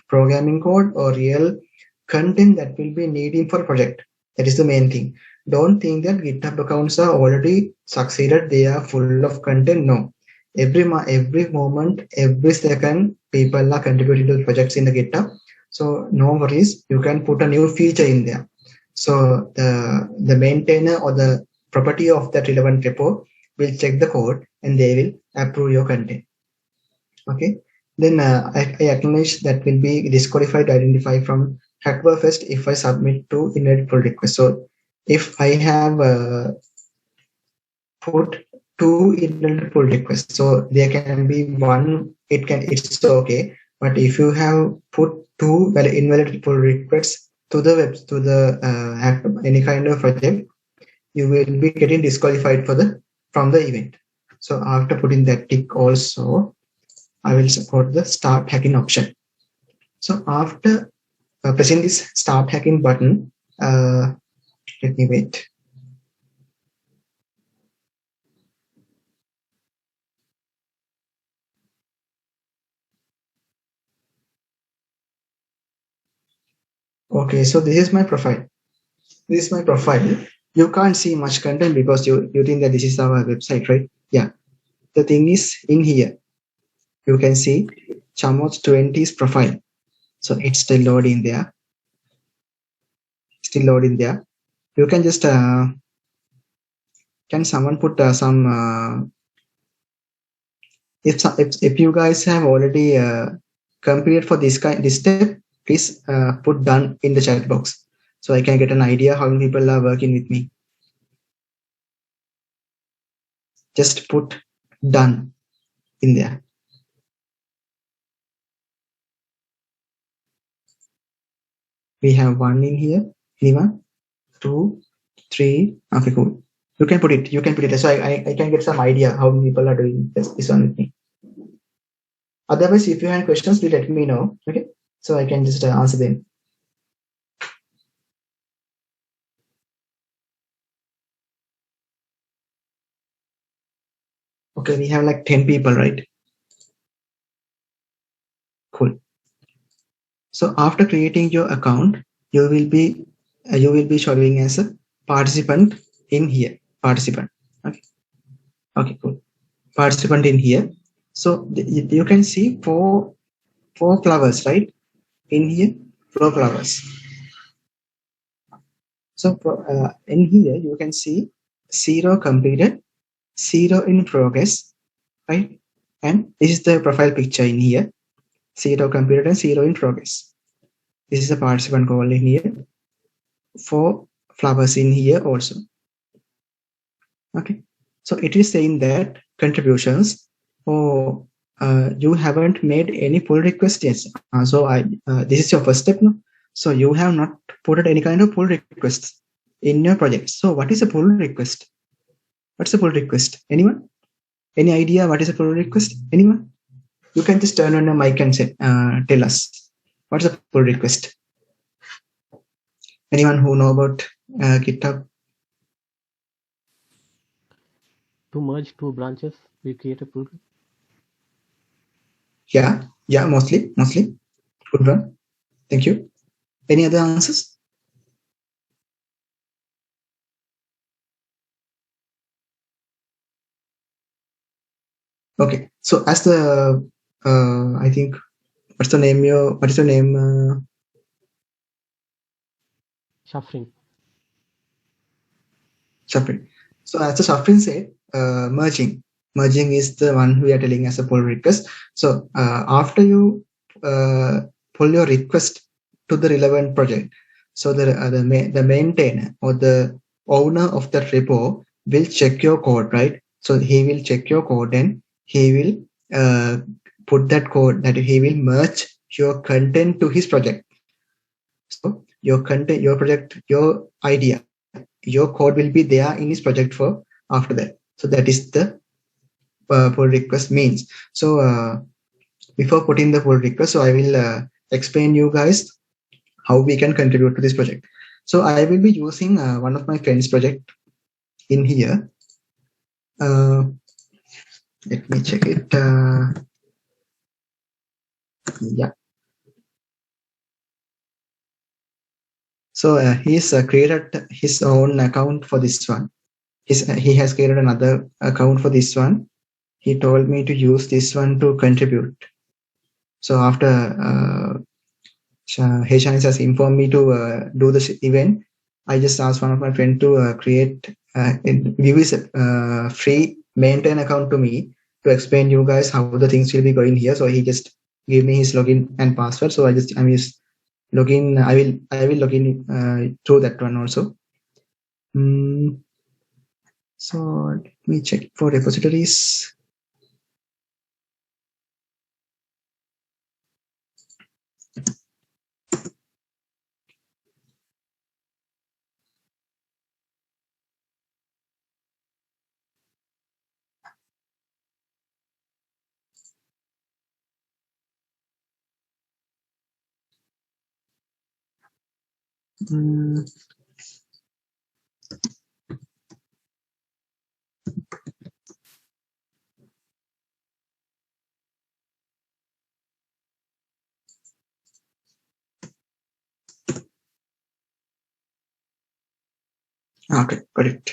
programming code, or real content that will be needed for project. That is the main thing. Don't think that GitHub accounts are already succeeded, they are full of content. No. Every moment, every second, people are contributing to projects in the GitHub. So no worries, you can put a new feature in there. So the maintainer or the property of that relevant repo will check the code and they will approve your content. Okay, then I acknowledge that will be disqualified to identify from HacktoberFest if I submit to invalid pull request. So if I have put two invalid pull requests, so there can be one, it's okay. But if you have put two invalid pull requests to the any kind of project, you will be getting disqualified from the event. So after putting that tick also, I will support the start hacking option. So after pressing this start hacking button, let me wait. Okay, so this is my profile. This is my profile. You can't see much content because you think that this is our website, right? Yeah. The thing is in here. You can see Chamod 20's profile. So it's still loading there. Still loading there. You can just can someone put some if you guys have already completed for this step, please put done in the chat box so I can get an idea how many people are working with me. Just put done in there. We have one in here. Anyone? 2, 3. Okay, cool. You can put it. You can put it. So I can get some idea how many people are doing this one with me. Otherwise, if you have questions, please let me know. Okay, so I can just answer them. Okay, we have like 10 people, right? Cool. So after creating your account, you will be showing as a participant in here. Participant. Okay. Okay, cool. Participant in here. So you can see four flowers, right? In here, 4 flowers. So in here you can see 0 completed, 0 in progress, right? And this is the profile picture in here. 0 completed and 0 in progress. This is a participant call in here. 4 flowers in here also. Okay, so it is saying that contributions, or you haven't made any pull request yet. So this is your first step now. So you have not put any kind of pull requests in your project. So what is a pull request? What's a pull request? Anyone? Any idea what is a pull request? Anyone? You can just turn on your mic and say, tell us what's a pull request. Anyone who know about GitHub? To merge 2 branches, we create a pull. Yeah, mostly. Good one. Thank you. Any other answers? Okay, so as the I think what is your name? Shuffling. shuffling. So as the shuffling said, merging is the one we are telling as a pull request. So after you pull your request to the relevant project, so the maintainer or the owner of that repo will check your code, right? So he will check your code and he will put that code, that he will merge your content to his project. So your content, your project, your idea, your code will be there in his project for after that. So that is the pull request means. So before putting the pull request, so I will explain you guys how we can contribute to this project. So I will be using one of my friend's project in here. Let me check it. Yeah. So he's created his own account for this one. He has created another account for this one. He told me to use this one to contribute. So after Heshanis has informed me to do this event, I just asked one of my friends to give his free maintain account to me to explain you guys how the things will be going here. So he just gave me his login and password. So I'm just login. I will log in through that one also. So let me check for repositories. Okay, got it.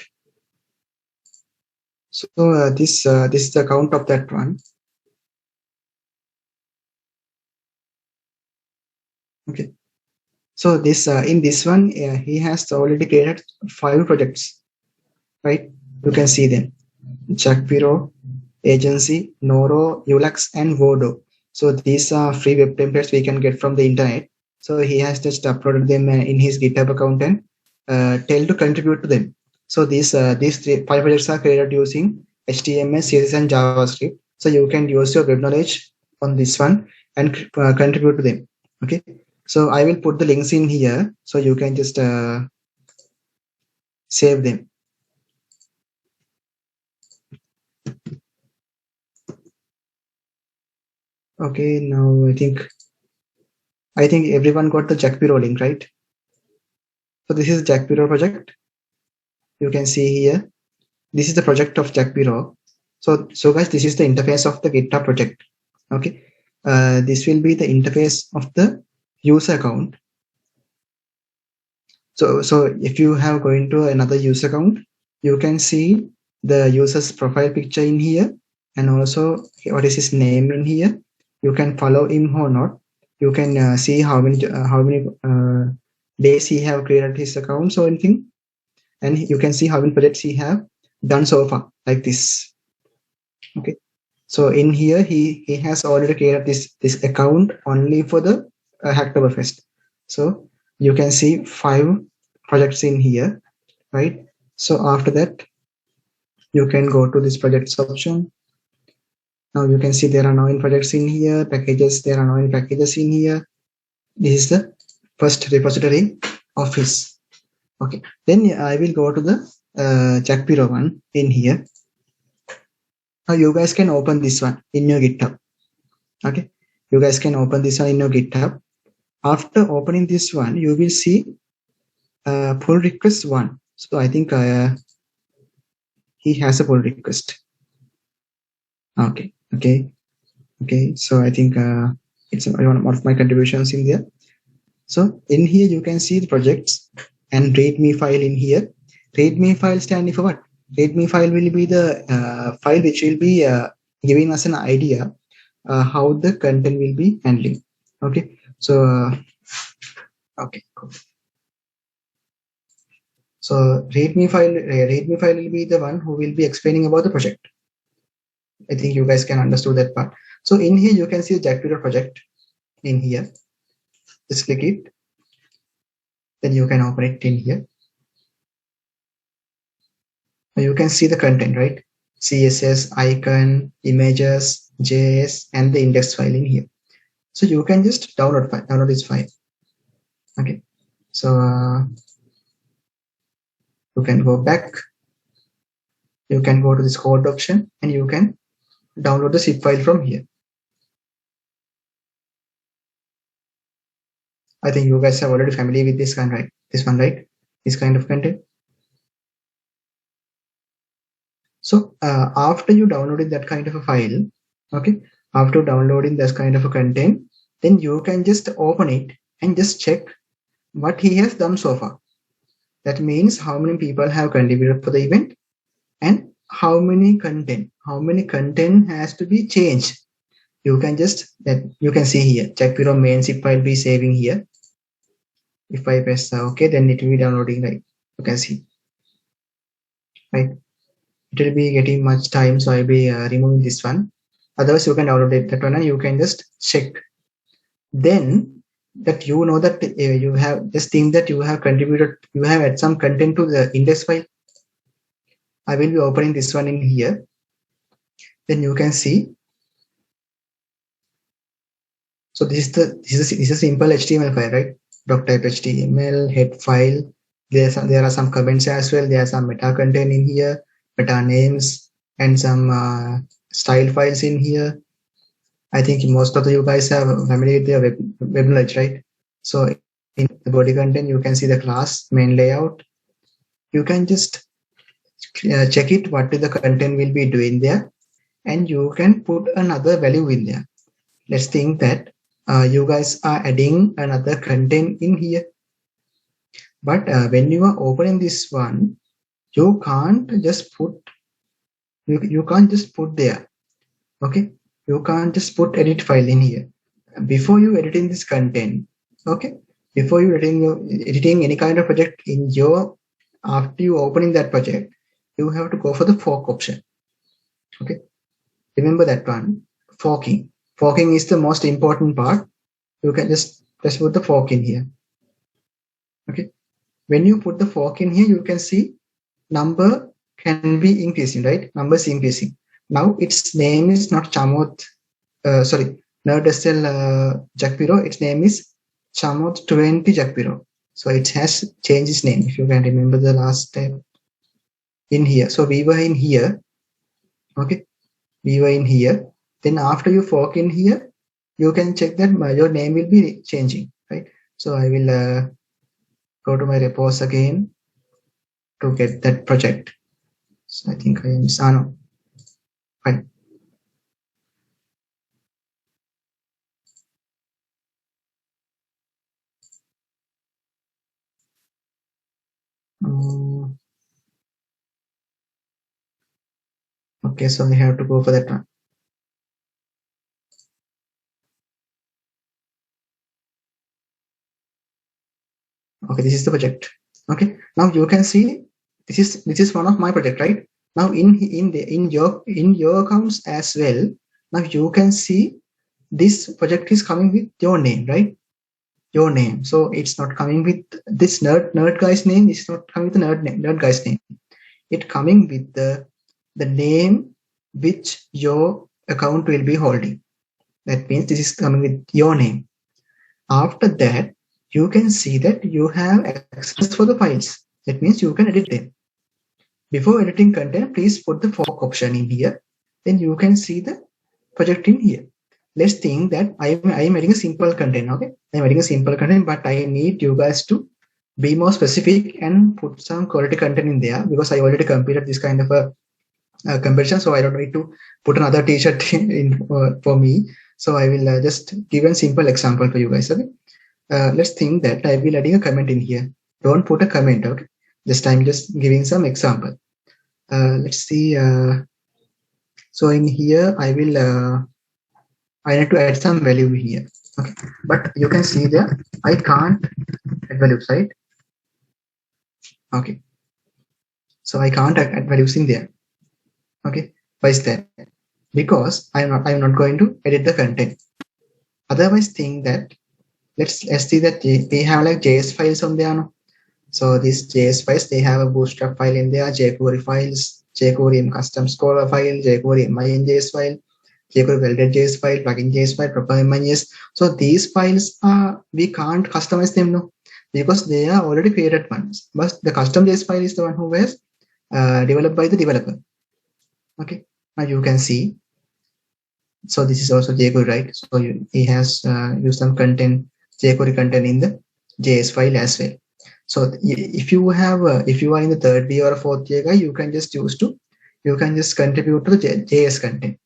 So this is the account of that one. Okay. So this in this one he has already created 5 projects, right? You can see them: Jackpiro, Agency, Noro, Ulux, and Vodo. So these are free web templates we can get from the internet. So he has just uploaded them in his GitHub account and tell to contribute to them. So these 5 projects are created using HTML, CSS, and JavaScript. So you can use your web knowledge on this one and contribute to them. Okay. So I will put the links in here, so you can just save them. Okay, now I think everyone got the Jackpiro link, right? So this is Jackpiro project. You can see here. This is the project of Jackpiro. So guys, this is the interface of the GitHub project. Okay, this will be the interface of the user account. So if you have going to another user account, you can see the user's profile picture in here, and also what is his name in here. You can follow him or not. You can see how many days he have created his accounts or anything, and you can see how many projects he have done so far, like this. Okay, so in here he has already created this account only for the HacktoberFest. So you can see 5 projects in here, right? So after that, you can go to this projects option. Now you can see there are 9 projects in here, packages, there are 9 packages in here. This is the first repository of his. Okay, then I will go to the Jackpiro one in here. Now you guys can open this one in your GitHub. Okay, you guys can open this one in your GitHub. After opening this one, you will see pull request 1. So I think he has a pull request. Okay. So I think it's one of my contributions in there. So in here you can see the projects and readme file in here. Readme file standing for what? Readme file will be the file which will be giving us an idea how the content will be handling. Okay. So okay. Cool. So readme file will be the one who will be explaining about the project. I think you guys can understand that part. So in here you can see the Jackpiro project in here. Just click it. Then you can open it in here. You can see the content, right? CSS, icon, images, JS, and the index file in here. So you can just download this file. Okay. So you can go back. You can go to this code option and you can download the zip file from here. I think you guys are already familiar with this kind, right? This one, right? This kind of content. So after you downloaded that kind of a file, okay, after downloading this kind of a content, then you can just open it and just check what he has done so far. That means how many people have contributed for the event and how many content has to be changed. You can just, that you can see here, Jackpiro main zip file be saving here. If I press OK, then it will be downloading, right? You can see, right? It will be getting much time, so I'll be removing this one. Otherwise, you can download that one and you can just check. Then that you know that you have this thing that you have contributed, you have added some content to the index file. I will be opening this one in here. Then you can see. So this is a simple HTML file, right? Doc type HTML head file. There are some comments as well. There are some meta content in here, meta names, and some style files in here. I think most of you guys are familiar with the web knowledge, right? So in the body content, you can see the class main layout. You can just check it what the content will be doing there, and you can put another value in there. Let's think that you guys are adding another content in here, but when you are opening this one, you can't just put you can't just put there. Okay, you can't just put edit file in here. Before you editing this content, okay, before you editing any kind of project in your, after you opening that project, you have to go for the fork option. Okay, remember that one. Forking is the most important part. You can just put the fork in here. Okay, when you put the fork in here, you can see number can be increasing, right? Numbers increasing. Now its name is not Chamod, NerdSL Jackpiro. Its name is Chamod 20 Jackpiro. So it has changed its name. If you can remember the last step in here. So we were in here. Okay, we were in here. Then after you fork in here, you can check that your name will be changing, right? So I will go to my repos again to get that project. So I think I am Sano. Fine. Okay, so I have to go for that one. Okay, this is the project. Okay, now you can see this is one of my project, right? Now in your accounts as well. Now you can see this project is coming with your name, right? Your name. So it's not coming with this nerd guy's name. It's not coming with the nerd guy's name. It coming with the name which your account will be holding. That means this is coming with your name. After that, you can see that you have access for the files. That means you can edit them. Before editing content, please put the fork option in here. Then you can see the project in here. Let's think that I am adding a simple content. Okay, I'm adding a simple content, but I need you guys to be more specific and put some quality content in there, because I already completed this kind of a comparison, so I don't need to put another t-shirt in for me. So I will just give a simple example for you guys. Okay, let's think that I will adding a comment in here. Don't put a comment. Okay, I'm just giving some example. Let's see. So in here I will I need to add some value here. Okay, but you can see there I can't add values, right? Okay, So I can't add values in there. Okay, why is that? Because I'm not going to edit the content. Otherwise, think that let's see that we have like JS files on there. No? So these JS files, they have a bootstrap file in there, jQuery files, jQuery custom scorer file, jQuery min.js file, jQuery welded.js file, plugin.js file, proper min.js. So these files are, we can't customize them, no, because they are already created ones. But the custom JS file is the one who was developed by the developer. Okay, now you can see. So this is also jQuery, right? So he has used some content, jQuery content in the JS file as well. So if you have, if you are in the third year or fourth year guy, you can just contribute to the JS content.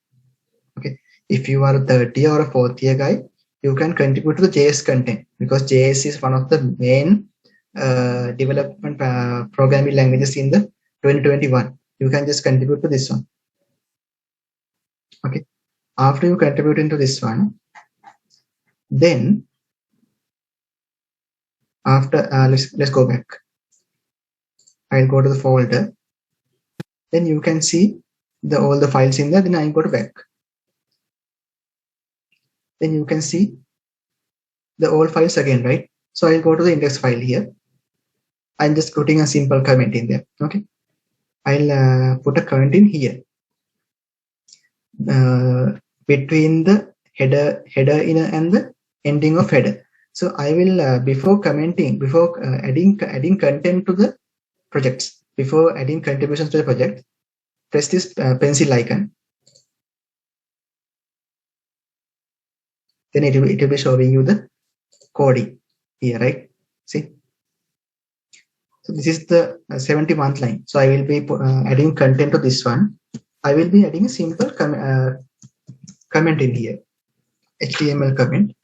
Okay, if you are a third year or a fourth year guy, you can contribute to the JS content, because JS is one of the main development programming languages in the 2021. You can just contribute to this one. Okay, after you contribute into this one, then after let's go back. I'll go to the folder. Then you can see all the files in there. Then I go to back. Then you can see the old files again, right? So I'll go to the index file here. I'm just putting a simple comment in there. Okay, I'll put a comment in here between the header inner and the ending of header. So I will before adding content to the projects, before adding contributions to the project, press this pencil icon. Then it will be showing you the coding here, right? See. So this is the 71st line. So I will be adding content to this one. I will be adding a simple comment in here. HTML comment.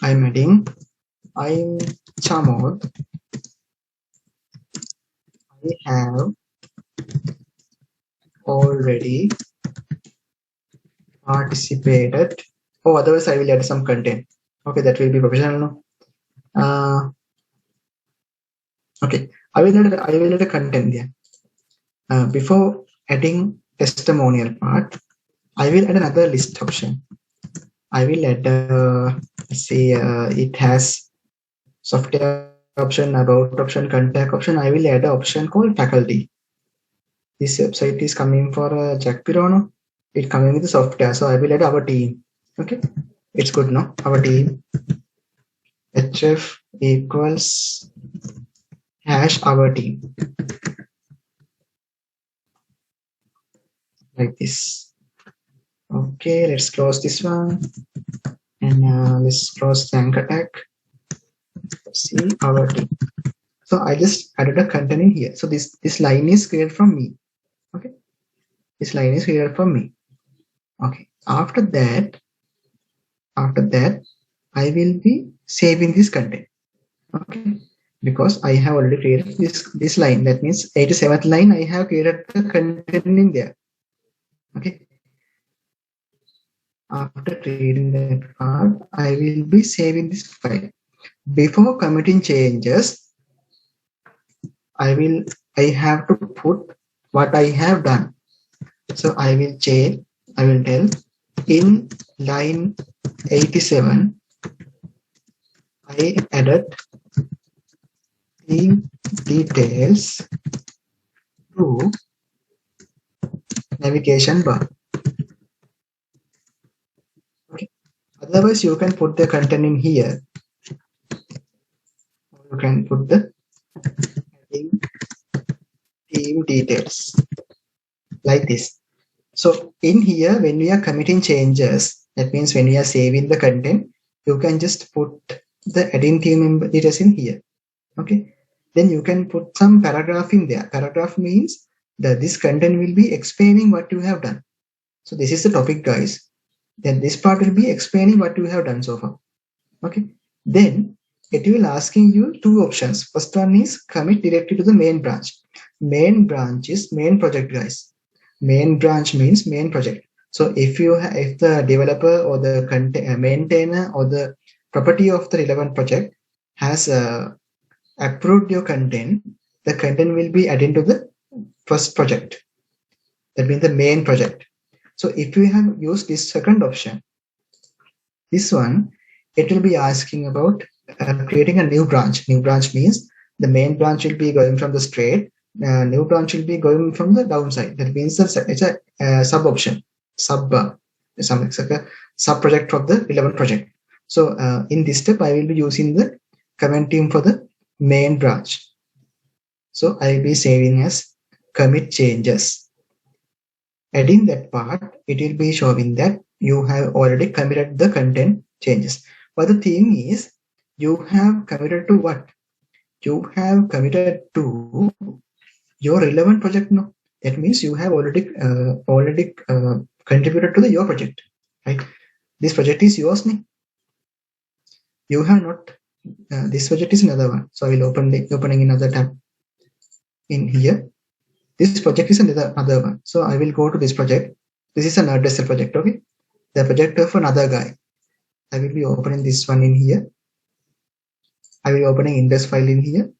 I'm adding, I'm Chamod. I have already participated. Oh, otherwise I will add some content. Okay, that will be professional. No? Okay, I will add a content there. Before adding testimonial part, I will add another list option. I will add, it has software option, about option, contact option. I will add an option called faculty. This website is coming for Jack Pirono. It's coming with the software. So I will add our team. Okay, it's good, no? Our team. HF equals hash our team. Like this. Okay, let's close this one. And let's close Lanka tag. See our team. So I just added a content in here. So this line is created from me. Okay, this line is created from me. Okay, after that I will be saving this content. Okay, because I have already created this line. That means 87th line I have created the content in there. Okay, after creating that part, I will be saving this file. Before committing changes, I have to put what I have done. So I will tell in line 87 I added team details to navigation bar. Okay. Otherwise you can put the content in here. You can put the team details like this. So in here, when we are committing changes, that means when we are saving the content, you can just put the adding team member details in here. Okay. Then you can put some paragraph in there. Paragraph means that this content will be explaining what you have done. So this is the topic, guys. Then this part will be explaining what you have done so far. Okay. Then it will asking you two options. First one is commit directly to the main branch. Main branch is main project, guys. Main branch means main project. So if the developer or the maintainer or the property of the relevant project has approved your content, the content will be added to the first project. That means the main project. So if you have used this second option, this one, it will be asking about creating a new branch. New branch means the main branch will be going from the straight. New branch will be going from the downside. That means it's a sub option, sub project of the relevant project. So in this step, I will be using the command team for the main branch. So I will be saving as commit changes. Adding that part, it will be showing that you have already committed the content changes. But the thing is, you have committed to what? You have committed to your relevant project now. That means you have already contributed to your project, right? This project is yours now. You have not. This project is another one. So I will opening another tab in here. This project is another one. So I will go to this project. This is an Nerd.sl project, okay? The project of another guy. I will be opening this one in here. I will be opening index file in here.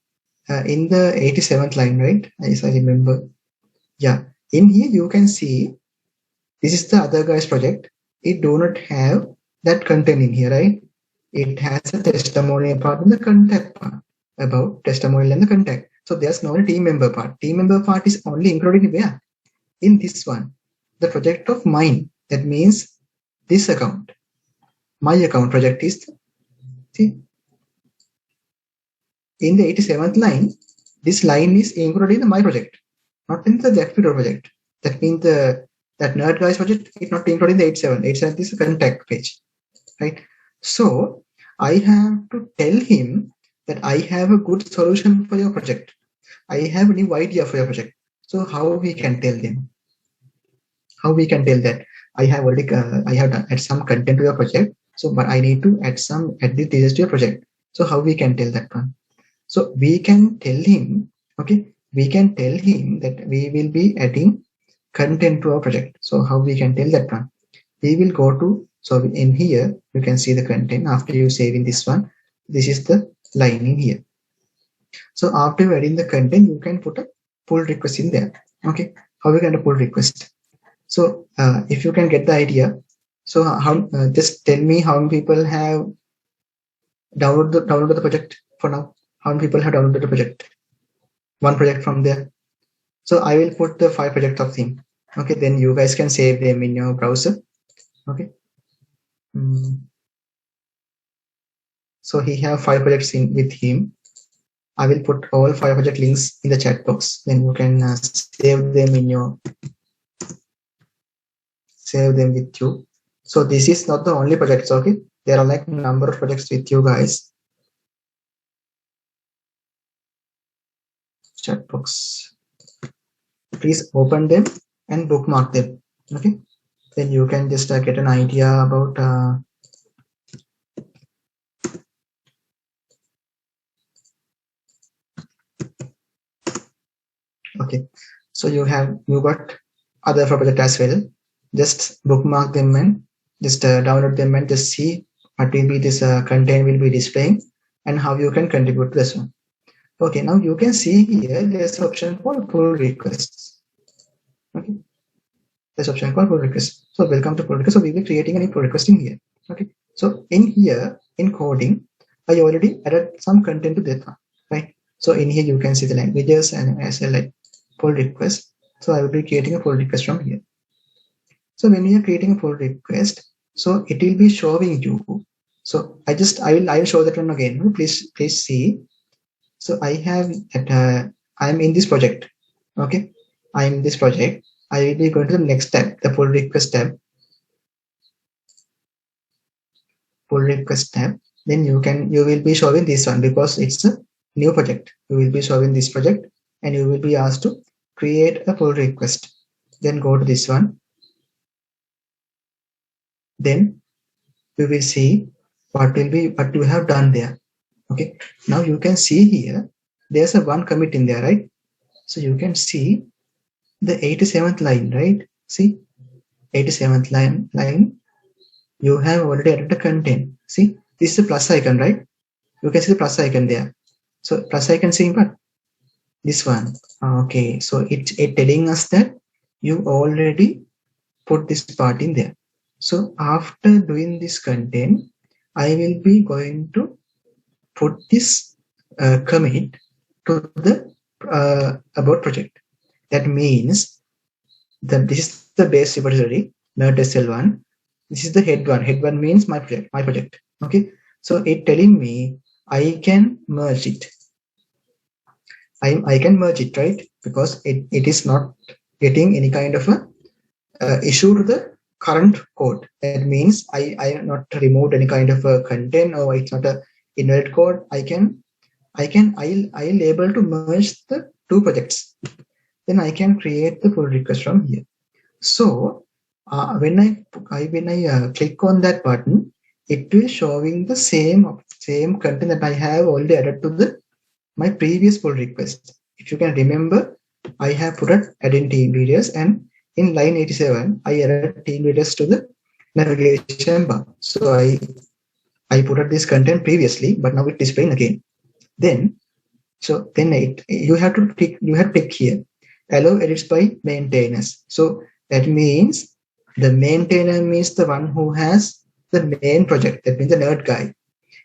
In the 87th line, right? As I remember. Yeah. In here, you can see this is the other guy's project. It do not have that content in here, right? It has a testimonial part and the contact part about testimonial and the contact. So there's no team member part. Team member part is only included where? In this one, the project of mine. That means this account. My account project is, see, in the 87th line, this line is included in my project, not in the Jackpot project. That means that nerd guy's project is not included in the 87. 87 is a contact page, right? So I have to tell him that I have a good solution for your project. I have a new idea for your project. So how we can tell them? How we can tell that I have already I have add some content to your project. So, but I need to add the details to your project. So how we can tell that one? So we can tell him, okay, we can tell him that we will be adding content to our project. So how we can tell that one? We will go to, so in here, you can see the content after you saving this one. This is the line in here. So after you adding the content, you can put a pull request in there. Okay, how we can pull request? So if you can get the idea, so how just tell me how many people have downloaded the project for now. How many people have downloaded the project? One project from there. So I will put the 5 projects of him. Okay, then you guys can save them in your browser. Okay. So he have 5 projects with him. I will put all 5 project links in the chat box. Then you can save them in your with you. So this is not the only projects. Okay, there are like number of projects with you guys. Chat box. Please open them and bookmark them. Okay, then you can just get an idea about. Okay, so you got other project as well. Just bookmark them and just download them and just see what will be this content will be displaying and how you can contribute to this one. Okay, now you can see here there's an option for pull requests. Okay, there's option called pull request. So welcome to pull request. So we'll be creating a pull request in here. Okay, so in here in coding, I already added some content to that one, right? So in here you can see the languages and as well like pull request. So I will be creating a pull request from here. So when you are creating a pull request, so it will be showing you. So I will show that one again. Please see. So I have I am in this project. Okay, I am in this project. I will be going to the next tab, the pull request tab. Pull request tab. Then you will be showing this one because it's a new project. You will be showing this project and you will be asked to create a pull request. Then go to this one. Then we will see what you have done there. Okay, now you can see here there's a one commit in there, right? So you can see the 87th line, right? See 87th line you have already added the content. See, this is the plus icon, right? You can see the plus icon there. So plus icon saying what? This one. Okay, so it telling us that you already put this part in there. So after doing this content, I will be going to put this commit to the about project. That means that this is the base repository, node SL1. This is the head one. Head one means my project. Okay, so it telling me I can merge it. I can merge it, right? Because it is not getting any kind of a issue to the current code. That means I have not removed any kind of a content, or it's not a invalid code. I'll able to merge the two projects. Then I can create the pull request from here. So when I click on that button, it will showing the same content that I have already added to my previous pull request. If you can remember, I have put adding team leaders, and in line 87, I added team leaders to the navigation bar. So I put this content previously, but now it's displaying again. Then you have to click here, allow edits by maintainers. So that means the maintainer means the one who has the main project. That means the nerd guy.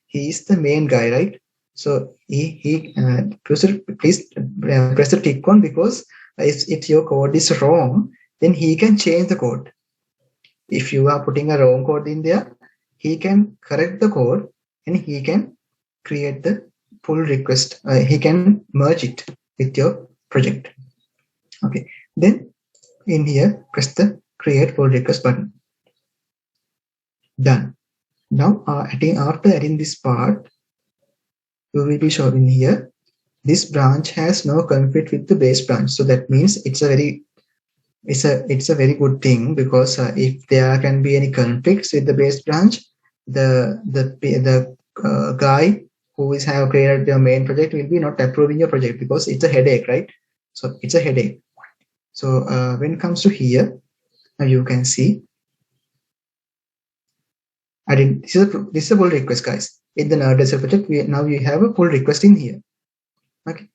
He is the main guy, right? So please press the tick on, because if your code is wrong, then he can change the code. If you are putting a wrong code in there, he can correct the code and he can create the pull request. He can merge it with your project. Okay, then in here, press the create pull request button. Done. Now, after adding this part, you will be showing here, this branch has no conflict with the base branch. So that means it's a very good thing, because if there can be any conflicts with the base branch, the guy who is have created your main project will be not approving your project, because it's a headache, right? So it's a headache. So when it comes to here, you can see, this is a pull request, guys. In the node.sl project, now we have a pull request in here. Okay.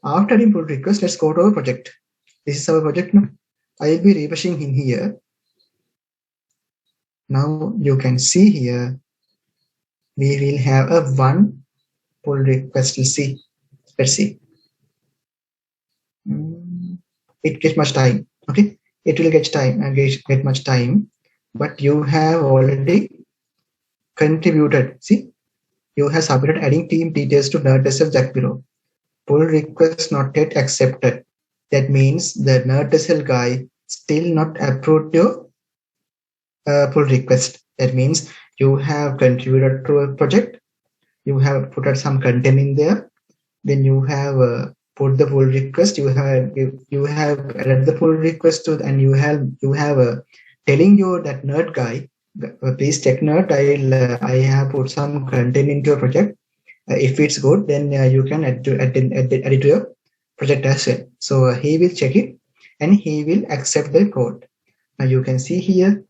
After adding pull request, let's go to our project. This is our project now. I will be refreshing in here. Now you can see here, we will have a one pull request. Let's see. It gets much time. Okay, it will get time and get much time, but you have already contributed. See, you have submitted adding team details to nerd.sl Jack below. Pull request not yet accepted. That means the nerd.sl guy still not approved your pull request. That means you have contributed to a project, you have put some content in there, then you have put the pull request, you have added the pull request to, and you have telling you that nerd guy, please check nerd, I have put some content into your project. If it's good, then you can add it to your project as well. So he will check it and he will accept the code. Now you can see here,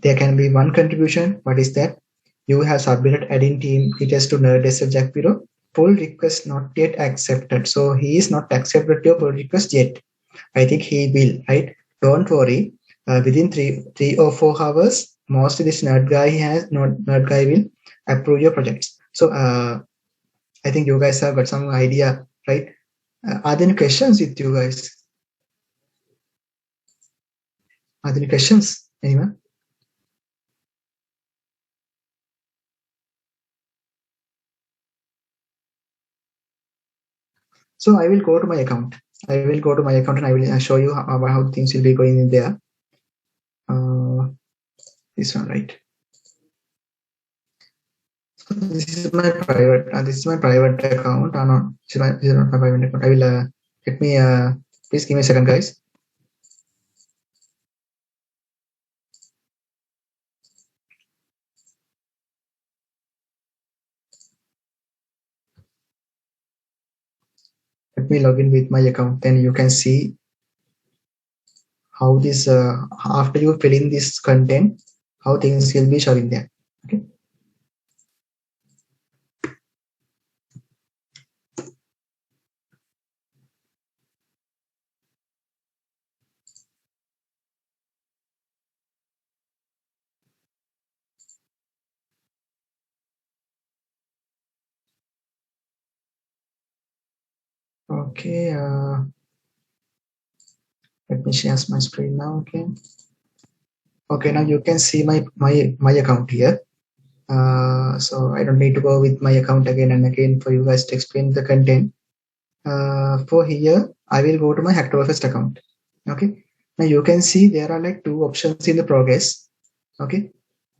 there can be one contribution. What is that? You have submitted adding team details to nerd.sl Jack Bureau. Pull request not yet accepted. So he is not accepted your pull request yet. I think he will, right? Don't worry. Within three or 4 hours, mostly this nerd guy will approve your projects. So I think you guys have got some idea, right? Are there any questions with you guys? Are there any questions? Anyone? So I will go to my account. I will go to my account and I will show you how things will be going in there. This one, right? So this is my private. This is my private account. No, this is not my private account. I will let me. Please give me a second, guys. Let me log in with my account. Then you can see how this after you fill in this content, how things will be showing there. Okay. Okay, let me share my screen now. Okay, now you can see my account here. So I don't need to go with my account again and again for you guys to explain the content. For here, I will go to my HacktoberFest account. Okay, now you can see there are like two options in the progress. Okay,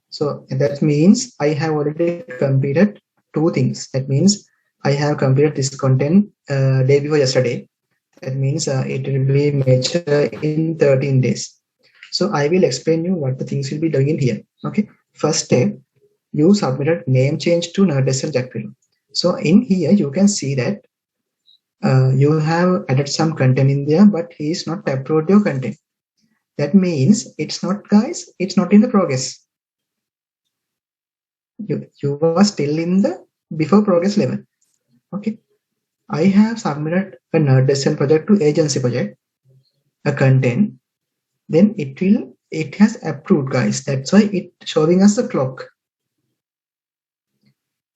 so that means I have already completed two things. That means I have completed this content day before yesterday. That means it will be mature in 13 days. So I will explain you what the things will be doing in here. Okay, first step, you submitted name change to NerdSL Jack Pillow. So in here you can see that you have added some content in there, but he is not approved your content. That means it's not, guys, it's not in the progress. You are still in the before progress level. Okay, I have submitted a NerdSL project to agency project, a content, then it has approved, guys. That's why it showing us the clock.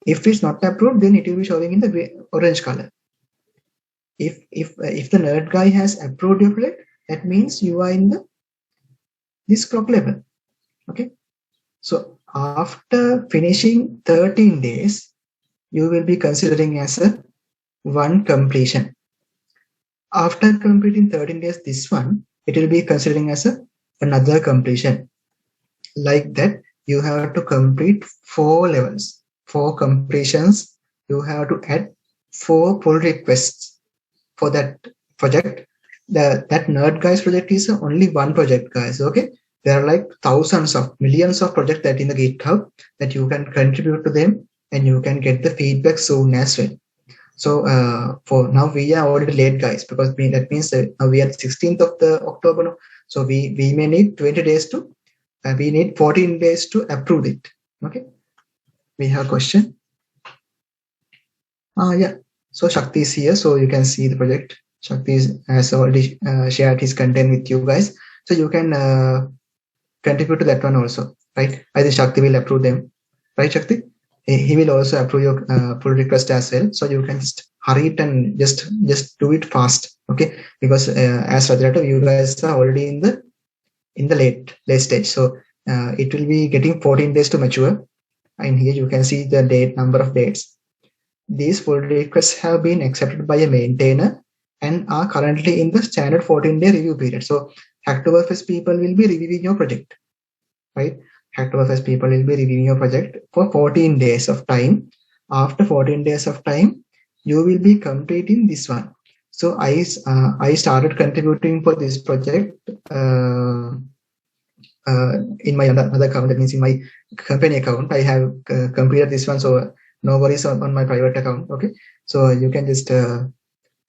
If it's not approved, then it will be showing in the orange color. If the nerd guy has approved your project, that means you are in this clock level. Okay, so after finishing 13 days, you will be considering as a one completion. After completing 13 days, this one, it will be considering as another completion. Like that, you have to complete 4 levels, 4 completions. You have to add 4 pull requests for that project. That nerd guys project is only one project, guys. Okay, there are like thousands of millions of projects that in the GitHub that you can contribute to them, and you can get the feedback soon as well. So for now we are already late, guys, because that means now we are 16th of the October now. So we may need 20 days to we need 14 days to approve it. Okay, we have a question. Yeah, so Shakti is here, so you can see the project. Shakti has already shared his content with you guys, so you can contribute to that one also, right? I think Shakti will approve them, right, Shakti? He will also approve your pull request as well, so you can just hurry it and just do it fast, okay? Because as Rajarata, you guys are already in the late stage, so it will be getting 14 days to mature. And here you can see the number of dates. These pull requests have been accepted by a maintainer and are currently in the standard 14-day review period. So HacktoberFest people will be reviewing your project, right? HacktoberFest people will be reviewing your project for 14 days of time. After 14 days of time, you will be completing this one. So I started contributing for this project in my other account. That means in my company account, I have completed this one. So no worries on my private account. Okay, so you can just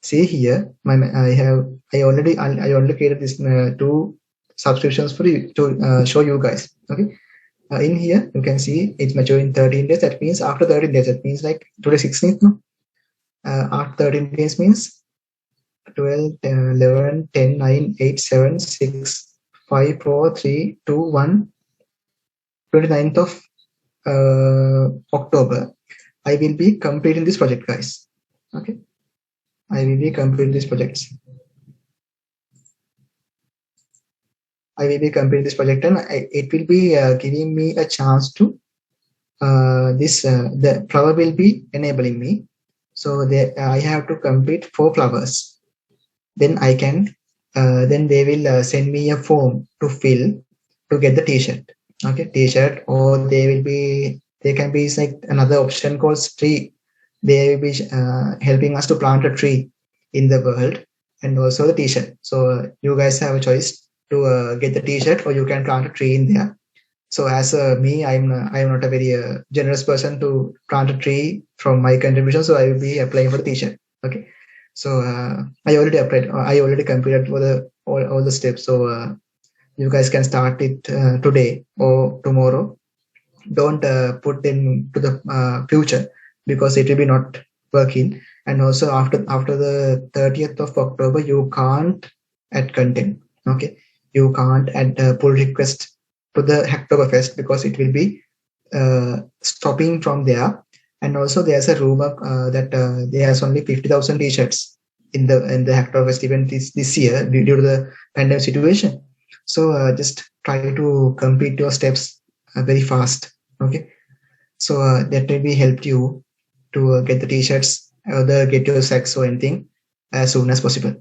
see here. I already created this 2 subscriptions for you to show you guys. Okay, in here you can see it's mature in 13 days. That means after 13 days, that means like today 16th. No? After 13 days means 12, 11, 10, 9, 8, 7, 6, 5, 4, 3, 2, 1, 29th of October. I will be completing this project, guys. Okay, I will be completing this project. I will be completing this project, and it will be giving me a chance to the flower will be enabling me. So I have to complete 4 flowers. Then I can. Then they will send me a form to fill to get the T-shirt. Okay, T-shirt, or they can be like another option called tree. They will be helping us to plant a tree in the world, and also the T-shirt. So you guys have a choice to get the T-shirt, or you can plant a tree in there. So as me, I'm not a very generous person to plant a tree from my contribution. So I will be applying for the T-shirt. Okay, so I already applied. I already completed for all the steps. So you guys can start it today or tomorrow. Don't put them to the future, because it will be not working. And also after the 30th of October, you can't add content. Okay, you can't add pull request to the HacktoberFest, because it will be stopping from there. And also there's a rumor that there's only 50,000 T-shirts in the HacktoberFest event this year due to the pandemic situation. So just try to complete your steps very fast. Okay, so that will be helped you to get the t-shirts or get your sacks or anything as soon as possible.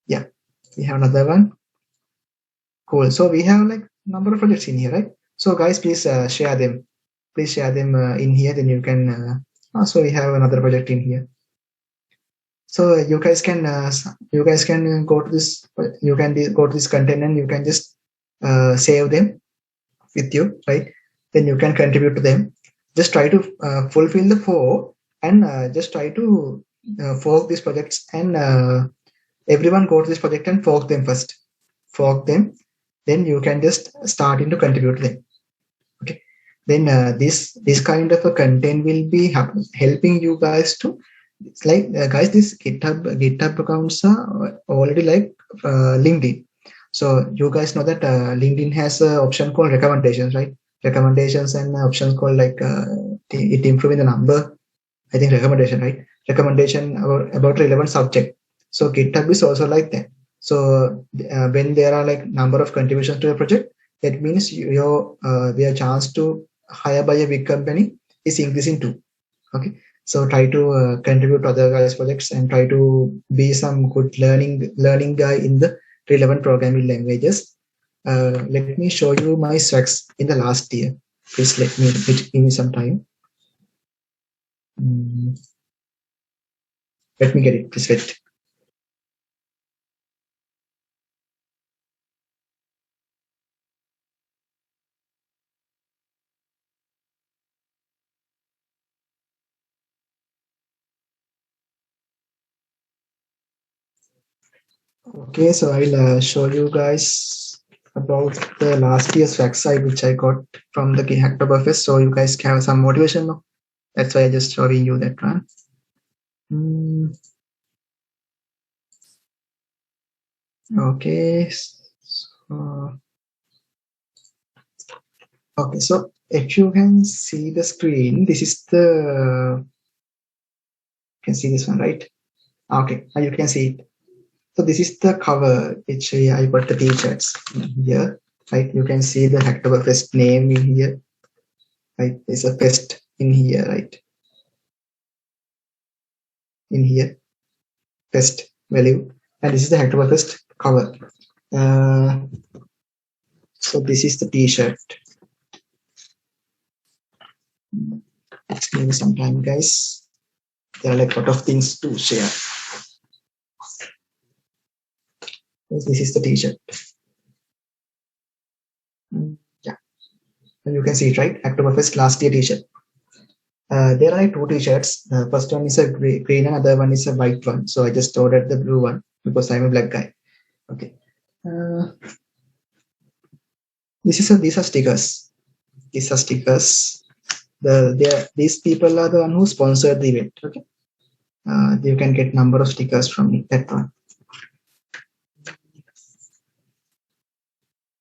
Yeah, we have another one. Cool. So we have like number of projects in here, right? So guys, please share them. Please share them in here. Then you can. Also, we have another project in here. So you guys can go to this. You can go to this content and you can just save them with you, right? Then you can contribute to them. Just try to fulfill the 4 and just try to fork these projects and everyone go to this project and fork them first. Fork them, then you can just start into contribute to them. Okay. Then this kind of a content will be helping you guys to. It's like guys, this GitHub accounts are already like LinkedIn. So you guys know that LinkedIn has an option called recommendations, right? Recommendations and options called like it improving the number. I think recommendation, right? Recommendation about relevant subject. So GitHub is also like that. So when there are like number of contributions to a project, that means your chance to hire by a big company is increasing too. Okay. So try to contribute to other guys' projects and try to be some good learning guy in the relevant programming languages. Let me show you my specs in the last year. Please give me some time. Let me get it. Please wait. Okay, so I'll show you guys about the last year's fact site which I got from the HacktoberFest, so you guys have some motivation. That's why I just showing you that one. Okay, so if you can see the screen, this is the. You can see this one, right? Okay, now you can see it. So this is the cover which I got the t-shirts here, right? You can see the HacktoberFest name in here, right? There's a fest in here, right? In here, fest value, and this is the HacktoberFest cover. So this is the t-shirt. Give me some time, guys. There are like a lot of things to share. This is the t-shirt. Yeah, and you can see it, right? HacktoberFest last year t-shirt. There are like 2 t-shirts. First one is a green and other one is a white one. So I just ordered the blue one because I'm a black guy. Okay. These are stickers. These are stickers. These people are the one who sponsored the event. Okay. You can get number of stickers from that one.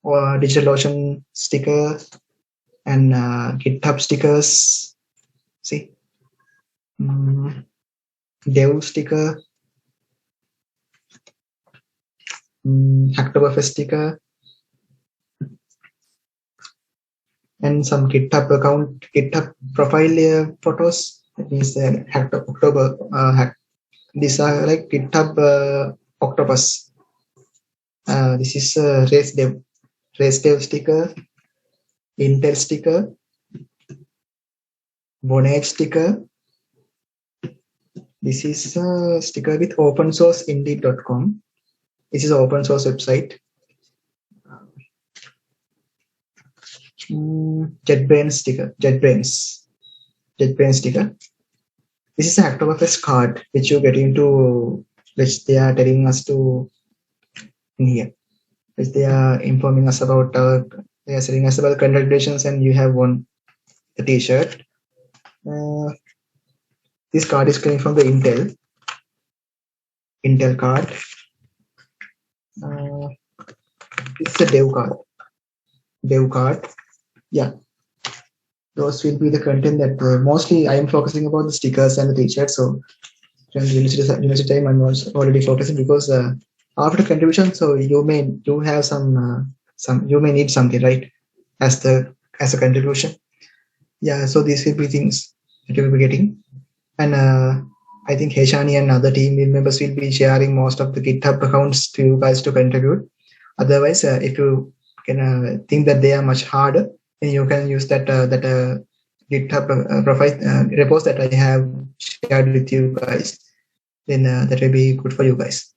Or DigitalOcean sticker and GitHub stickers. See, Dev sticker, HacktoberFest sticker, and some GitHub account, GitHub profile photos. That means the October. These are like GitHub Octopus. This is Race Dev sticker, Intel sticker, Vonage sticker. This is a sticker with open source indeed.com. This is an open source website. JetBrains sticker. JetBrains sticker. This is a HacktoberFest card which you get into, which they are telling us to in here. Which they are informing us about. They are telling us about congratulations and you have won the t-shirt. This card is coming from the Intel card. It's a dev card. Yeah, those will be the content that mostly I am focusing about the stickers and the t-shirts. So university time, I'm also already focusing because after contribution, so you may have some you may need something, right, as a contribution. Yeah, so these will be things that you will be getting, and I think Heshani and other team members will be sharing most of the GitHub accounts to you guys to contribute. Otherwise, if you can think that they are much harder, then you can use that GitHub profile repos that I have shared with you guys. Then that will be good for you guys.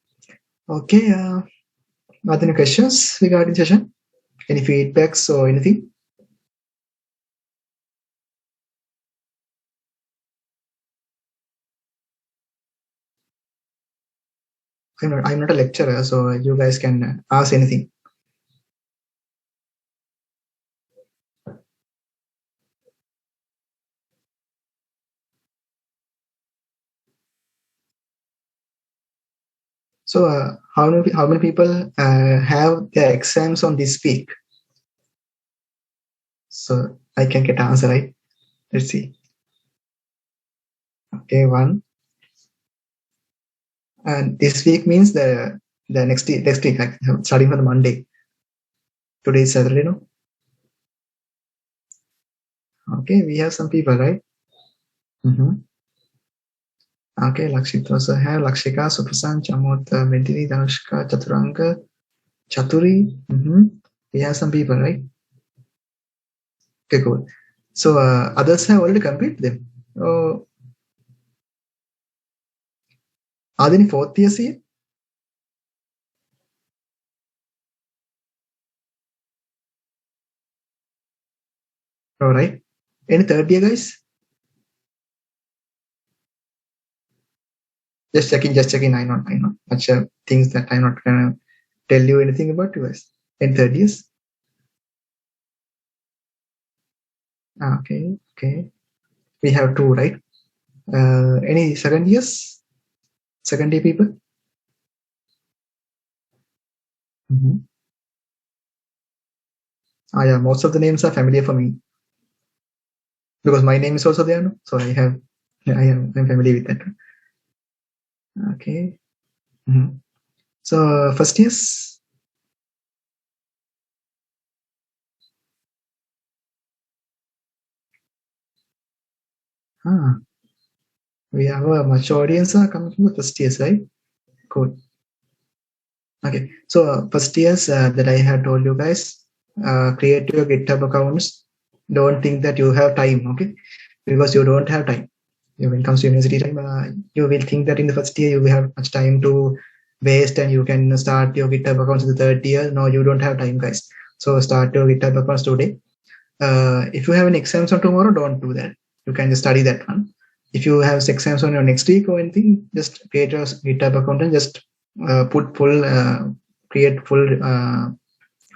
Okay. Are there any questions regarding the session? Any feedbacks or anything? I'm not a lecturer, so you guys can ask anything. So how many people have their exams on this week? So I can get an answer, right? Let's see. Okay, 1. And this week means the next week, like starting from the Monday. Today is Saturday, no? Okay, we have some people, right? Okay, Lakshit also have Lakshika, Suprasan, Chamod, Medini, Danushka, Chaturanga, Chaturi. We have some people, right? Okay, cool. So others have already completed them. Oh, are there any fourth years here? All right. Any third year guys? Just checking. I know. Much things that I'm not gonna tell you anything about you guys. Any third years? Okay. We have 2, right? Any second years? Second year people? Yeah, most of the names are familiar for me because my name is also there, no? So I'm familiar with that. Okay. So first years. We have a much audience coming from the first years, right? Cool. Okay, so first years that I have told you guys, create your GitHub accounts. Don't think that you have time, okay? Because you don't have time. When it comes to university time, you will think that in the first year you will have much time to waste and you can start your GitHub accounts in the third year. No, you don't have time, guys. So start your GitHub accounts today. If you have any exams on tomorrow, don't do that. You can just study that one. If you have exams on your next week or anything, just create a GitHub account and just create full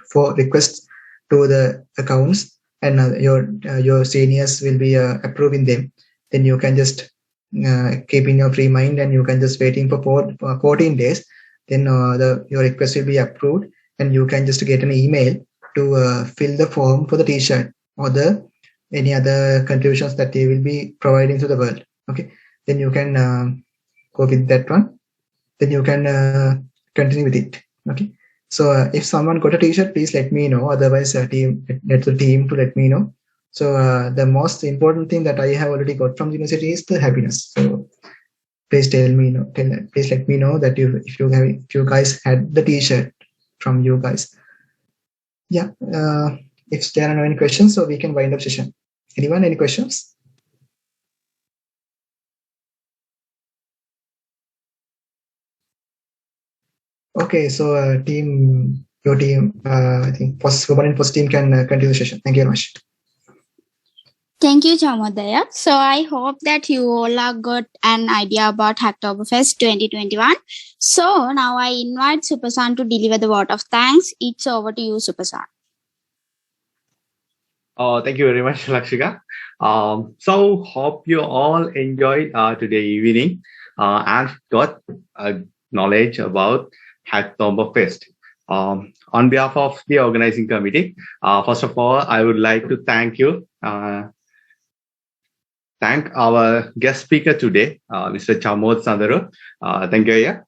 for requests to the accounts, and your seniors will be approving them. Then you can just keep in your free mind, and you can just waiting for 14 days. Then your request will be approved, and you can just get an email to fill the form for the T-shirt or any other contributions that they will be providing to the world. Okay, then you can go with that one. Then you can continue with it. Okay, so if someone got a T-shirt, please let me know. Otherwise, let the team to let me know. So the most important thing that I have already got from the university is the happiness. So please please let me know that if you guys had the T-shirt from you guys. Yeah. If there are no any questions, so we can wind up session. Anyone, any questions? Okay, so your team, I think FOSS team can continue the session. Thank you very much. Thank you, Chamodaya. So I hope that you all have got an idea about HacktoberFest 2021. So now I invite Supasan to deliver the vote of thanks. It's over to you, Supasan. Thank you very much, Lakshika. So hope you all enjoyed today evening and got knowledge about HacktoberFest. On behalf of the organizing committee, first of all, I would like to thank you, thank our guest speaker today, Mr. Chamod Sandaru. Thank you. Yeah.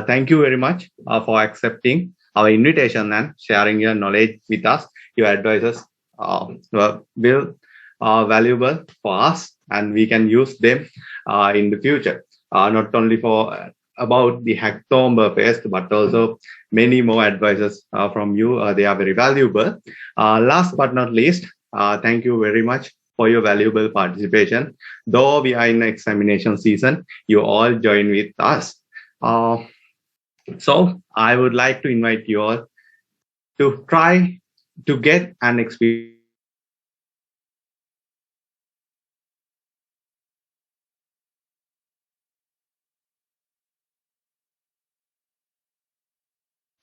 Thank you very much for accepting our invitation and sharing your knowledge with us. Your advices will valuable for us, and we can use them in the future. Not only for about the HacktoberFest, but also many more advices from you. They are very valuable. Last but not least, thank you very much for your valuable participation. Though we are in examination season, you all join with us. So I would like to invite you all to try to get an experience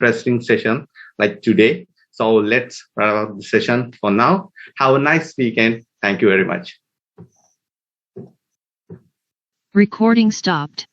interesting session like today. So let's wrap up the session for now. Have a nice weekend. Thank you very much. Recording stopped.